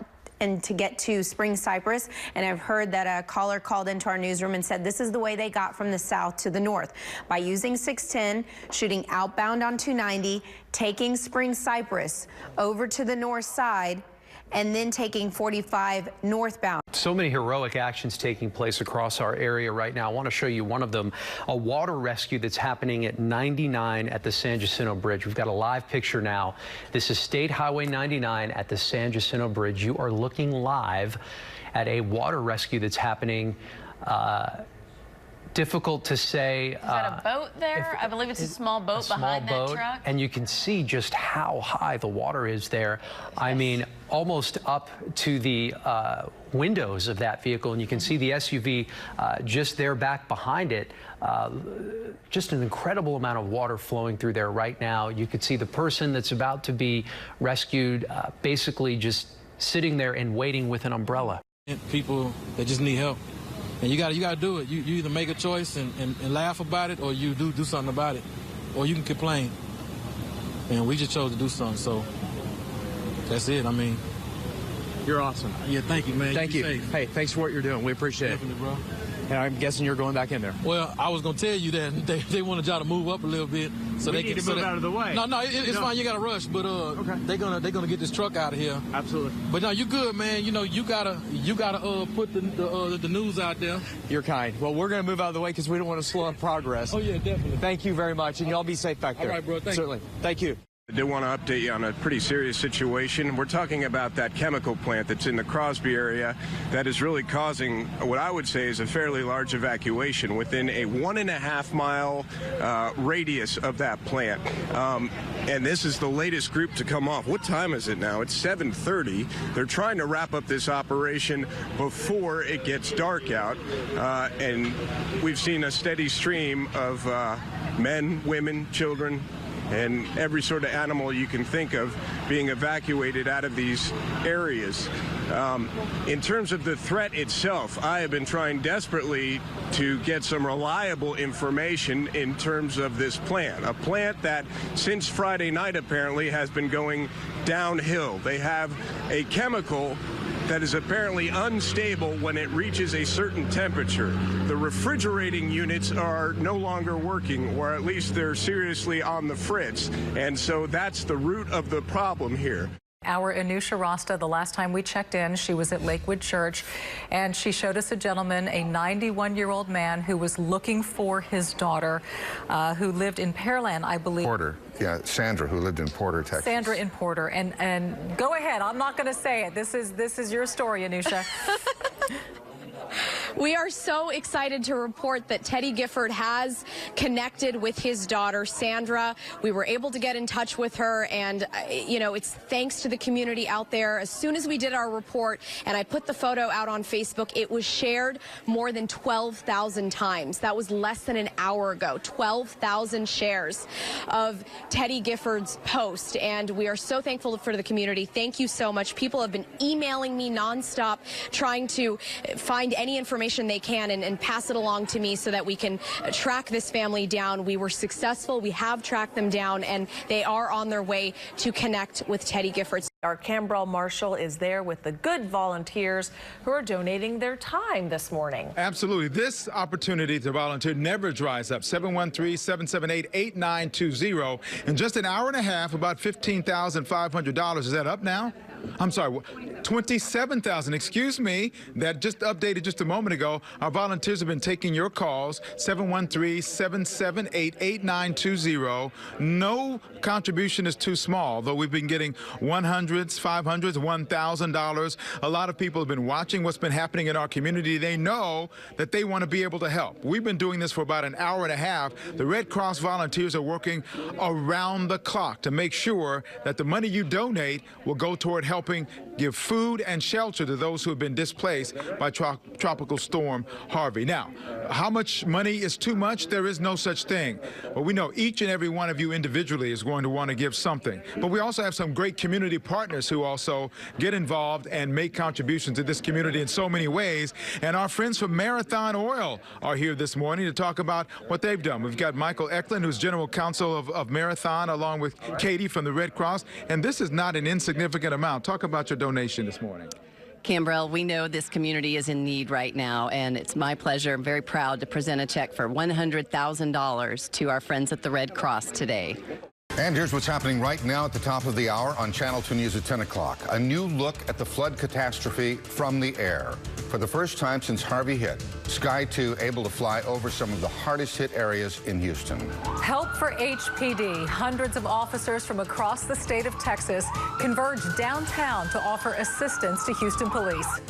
and to get to Spring Cypress. And I've heard that a caller called into our newsroom and said this is the way they got from the south to the north. By using 610, shooting outbound on 290, taking Spring Cypress over to the north side, and then taking 45 northbound. So many heroic actions taking place across our area right now. I want to show you one of them, a water rescue that's happening at 99 at the San Jacinto Bridge. We've got a live picture now. This is State Highway 99 at the San Jacinto Bridge. You are looking live at a water rescue that's happening. Difficult to say. Is that a boat there? I believe it's a small boat behind that truck. And you can see just how high the water is there. I mean, almost up to the windows of that vehicle. And you can see the SUV just there back behind it. Just an incredible amount of water flowing through there right now. You could see the person that's about to be rescued basically just sitting there and waiting with an umbrella. People that just need help. And you gotta do it. You either make a choice and laugh about it, or you do something about it, or you can complain. And we just chose to do something, so that's it. I mean, you're awesome. Yeah, thank you, man. Thank you. Hey, thanks for what you're doing. We appreciate it. Definitely, bro. And I'm guessing you're going back in there. Well, I was going to tell you that they wanted y'all to move up a little bit. So we they need can to move out of the way. No, it's fine. You got to rush, but okay. they're gonna get this truck out of here. Absolutely. But no, you good, man. You know, you gotta put the news out there. You're kind. Well, we're gonna move out of the way because we don't want to slow up progress. Oh yeah, definitely. Thank you very much, and y'all be safe back there. All right, bro. Certainly. Thank you. I do want to update you on a pretty serious situation. We're talking about that chemical plant that's in the Crosby area that is really causing what I would say is a fairly large evacuation within a 1.5 mile radius of that plant. And this is the latest group to come off. What time is it now? It's 7:30. They're trying to wrap up this operation before it gets dark out. And we've seen a steady stream of men, women, children, and every sort of animal you can think of being evacuated out of these areas. In terms of the threat itself, I have been trying desperately to get some reliable information in terms of this plant, a plant that since Friday night apparently has been going downhill. They have a chemical that is apparently unstable when it reaches a certain temperature. The refrigerating units are no longer working, or at least they're seriously on the fritz. And so that's the root of the problem here. Our Anusha Rasta, the last time we checked in, she was at Lakewood Church, and she showed us a gentleman, a 91-year-old man who was looking for his daughter, who lived in Pearland, I believe. Porter. Yeah, Sandra, who lived in Porter, Texas. Sandra in Porter. And go ahead. I'm not going to say it. This is your story, Anusha. We are so excited to report that Teddy Gifford has connected with his daughter, Sandra. We were able to get in touch with her, and, you know, it's thanks to the community out there. As soon as we did our report and I put the photo out on Facebook, it was shared more than 12,000 times. That was less than an hour ago. 12,000 shares of Teddy Gifford's post, and we are so thankful for the community. Thank you so much. People have been emailing me nonstop, trying to find any information they can and pass it along to me so that we can track this family down. We were successful. We have tracked them down, and they are on their way to connect with Teddy Gifford. Our Cambrell Marshall is there with the good volunteers who are donating their time this morning. Absolutely. This opportunity to volunteer never dries up. 713-778-8920. In just an hour and a half, about $15,500. Is that up now? I'm sorry, 27,000, excuse me. That just updated just a moment ago. Our volunteers have been taking your calls, 713-778-8920. No contribution is too small, though we've been getting $100s, $500s, $1,000. A lot of people have been watching what's been happening in our community. They know that they want to be able to help. We've been doing this for about an hour and a half. The Red Cross volunteers are working around the clock to make sure that the money you donate will go toward helping give food and shelter to those who have been displaced by Tropical Storm Harvey. Now, how much money is too much? There is no such thing. But we know each and every one of you individually is going to want to give something. But we also have some great community partners who also get involved and make contributions to this community in so many ways. And our friends from Marathon Oil are here this morning to talk about what they've done. We've got Michael Eklund, who's General Counsel of Marathon, along with Katie from the Red Cross. And this is not an insignificant amount. Talk about your donation this morning. Cambrell, we know this community is in need right now, and it's my pleasure. I'm very proud to present a check for $100,000 to our friends at the Red Cross today. And here's what's happening right now at the top of the hour on Channel 2 News at 10 o'clock. A new look at the flood catastrophe from the air. For the first time since Harvey hit, Sky 2 able to fly over some of the hardest hit areas in Houston. Help for HPD. Hundreds of officers from across the state of Texas converged downtown to offer assistance to Houston police.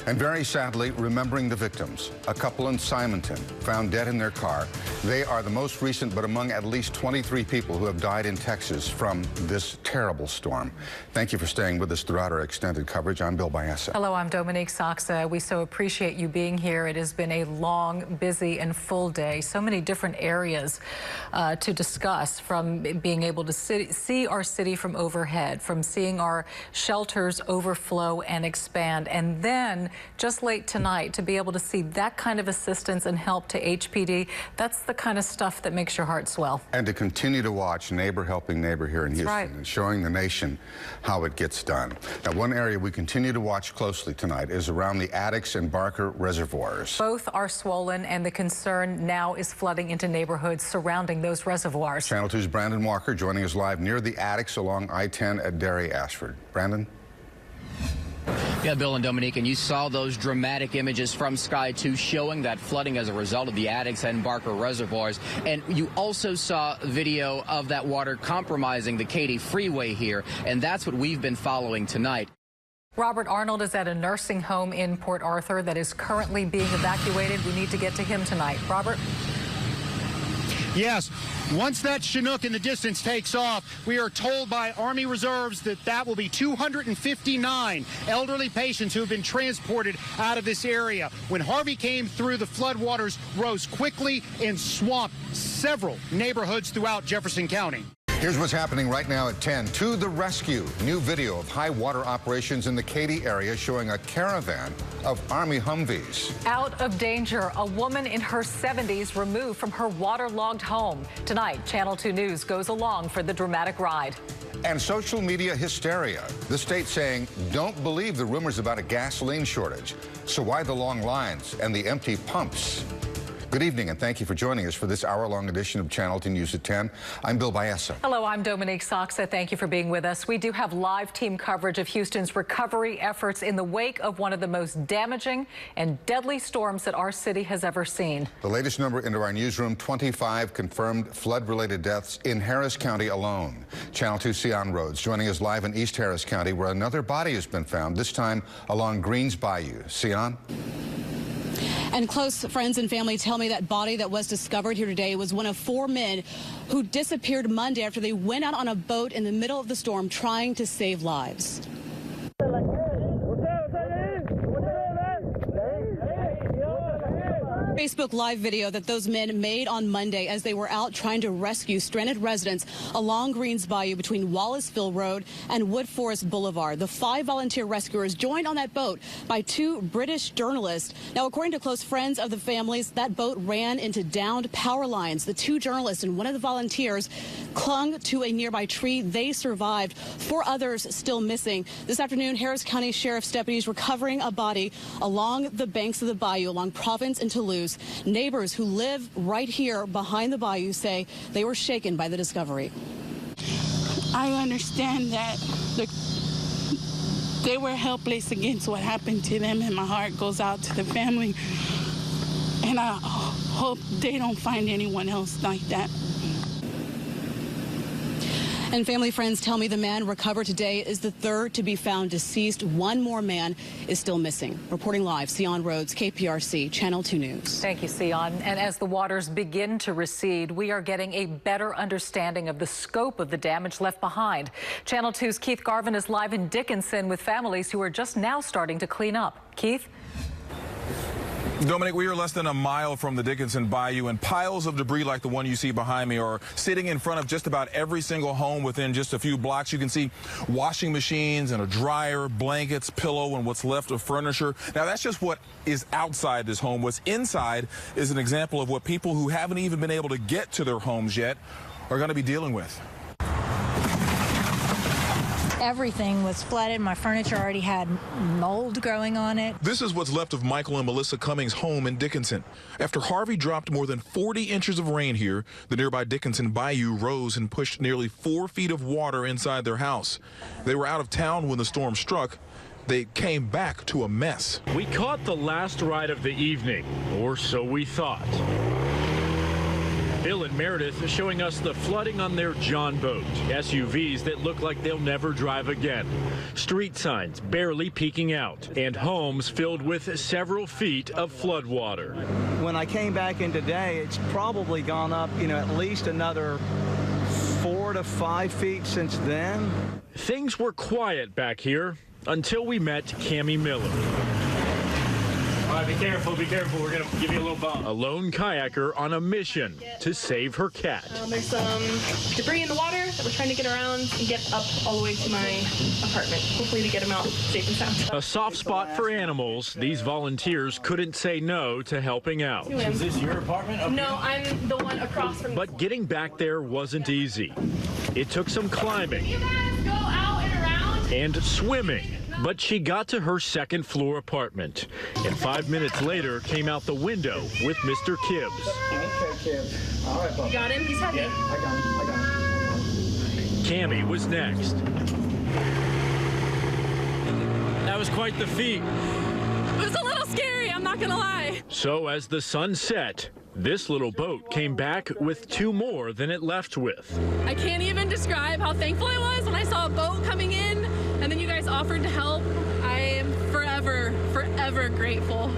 And very sadly, remembering the victims. A couple in Simonton found dead in their car. They are the most recent, but among at least 23 people who have died in Texas from this terrible storm. Thank you for staying with us throughout our extended coverage. I'm Bill Biasa. Hello, I'm Dominique Saxa. We so appreciate you being here. It has been a long, busy, and full day. So many different areas to discuss, from being able to see our city from overhead, from seeing our shelters overflow and expand, and then just late tonight to be able to see that kind of assistance and help to HPD. That's the kind of stuff that makes your heart swell. And to continue to watch neighborhoods helping neighbor here in Houston and showing the nation how it gets done. Now, one area we continue to watch closely tonight is around the Addicks and Barker reservoirs. Both are swollen, and the concern now is flooding into neighborhoods surrounding those reservoirs. Channel 2's Brandon Walker joining us live near the Addicks along I-10 at Derry Ashford. Brandon? Yeah, Bill and Dominique, and you saw those dramatic images from Sky 2 showing that flooding as a result of the Addicks and Barker reservoirs. And you also saw video of that water compromising the Katy freeway here, and that's what we've been following tonight. Robert Arnold is at a nursing home in Port Arthur that is currently being evacuated. We need to get to him tonight. Robert? Yes. Once that Chinook in the distance takes off, we are told by Army Reserves that will be 259 elderly patients who have been transported out of this area. When Harvey came through, the floodwaters rose quickly and swamped several neighborhoods throughout Jefferson County. Here's what's happening right now at 10. To the rescue. New video of high water operations in the Katy area showing a caravan of Army Humvees. Out of danger, a woman in her 70s removed from her waterlogged home. Tonight, Channel 2 News goes along for the dramatic ride. And social media hysteria. The state saying, don't believe the rumors about a gasoline shortage. So why the long lines and the empty pumps? Good evening, and thank you for joining us for this hour-long edition of Channel 2 News at 10. I'm Bill Baessa. Hello, I'm Dominique Soxa. Thank you for being with us. We do have live team coverage of Houston's recovery efforts in the wake of one of the most damaging and deadly storms that our city has ever seen. The latest number into our newsroom, 25 confirmed flood-related deaths in Harris County alone. Channel 2 Sion Rhodes joining us live in East Harris County, where another body has been found, this time along Greens Bayou. Sion? And close friends and family tell me that body that was discovered here today was one of 4 men who disappeared Monday after they went out on a boat in the middle of the storm trying to save lives. Facebook Live video that those men made on Monday as they were out trying to rescue stranded residents along Greens Bayou between Wallaceville Road and Wood Forest Boulevard. The 5 volunteer rescuers joined on that boat by 2 British journalists. Now, according to close friends of the families, that boat ran into downed power lines. The 2 journalists and one of the volunteers clung to a nearby tree. They survived. 4 others still missing. This afternoon, Harris County Sheriff's deputies recovering a body along the banks of the bayou along Province and Toulouse. Neighbors who live right here behind the bayou say they were shaken by the discovery. I understand that they were helpless against what happened to them, and my heart goes out to the family. And I hope they don't find anyone else like that. And family friends tell me the man recovered today is the 3rd to be found deceased. 1 more man is still missing. Reporting live, Sion Rhodes, KPRC, Channel 2 News. Thank you, Sion. And as the waters begin to recede, we are getting a better understanding of the scope of the damage left behind. Channel 2's Keith Garvin is live in Dickinson with families who are just now starting to clean up. Keith? Dominic, we are less than a mile from the Dickinson Bayou, and piles of debris like the one you see behind me are sitting in front of just about every single home within just a few blocks. You can see washing machines and a dryer, blankets, pillow, and what's left of furniture. Now, that's just what is outside this home. What's inside is an example of what people who haven't even been able to get to their homes yet are going to be dealing with. Everything was flooded. My furniture already had mold growing on it. This is what's left of Michael and Melissa Cummings' home in Dickinson. After Harvey dropped more than 40 inches of rain here, the nearby Dickinson Bayou rose and pushed nearly 4 feet of water inside their house. They were out of town when the storm struck. They came back to a mess. We caught the last ride of the evening, or so we thought. Bill and Meredith is showing us the flooding on their John boat, SUVs that look like they'll never drive again, street signs barely peeking out, and homes filled with several feet of flood water. When I came back in today, it's probably gone up, at least another 4 to 5 feet since then. Things were quiet back here until we met Cammie Miller. All right, be careful, be careful. We're going to give you a little bump. A lone kayaker on a mission to save her cat. There's some debris in the water that we're trying to get around and get up all the way to my apartment, hopefully to get him out safe and sound. A soft spot for animals, these volunteers couldn't say no to helping out. Is this your apartment? No, I'm the one across from. But getting back there wasn't easy. It took some climbing. You guys go out and around. And swimming. But she got to her second floor apartment, and 5 minutes later came out the window with Mr. Kibbs. Okay, Kibbs. All right, you got him? He's heavy. Yeah, I got him. Cammy was next. That was quite the feat. It was a little scary, I'm not gonna lie. So as the sun set, this little boat came back with 2 more than it left with. I can't even describe how thankful I was when I saw a boat coming in and then you guys offered to help. I am forever, forever grateful.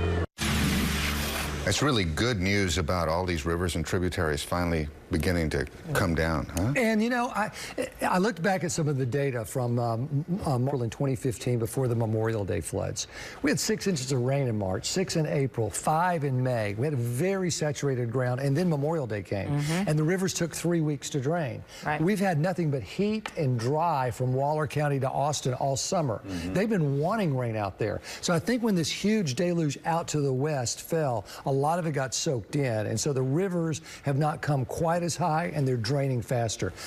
It's really good news about all these rivers and tributaries finally beginning to come down, huh? And, you know, I looked back at some of the data from in 2015 before the Memorial Day floods. We had 6 inches of rain in March, 6 in April, 5 in May. We had a very saturated ground, and then Memorial Day came, and the rivers took 3 weeks to drain. Right. We've had nothing but heat and dry from Waller County to Austin all summer. They've been wanting rain out there. So I think when this huge deluge out to the west fell, a lot of it got soaked in, and so the rivers have not come quite as high, and they're draining faster.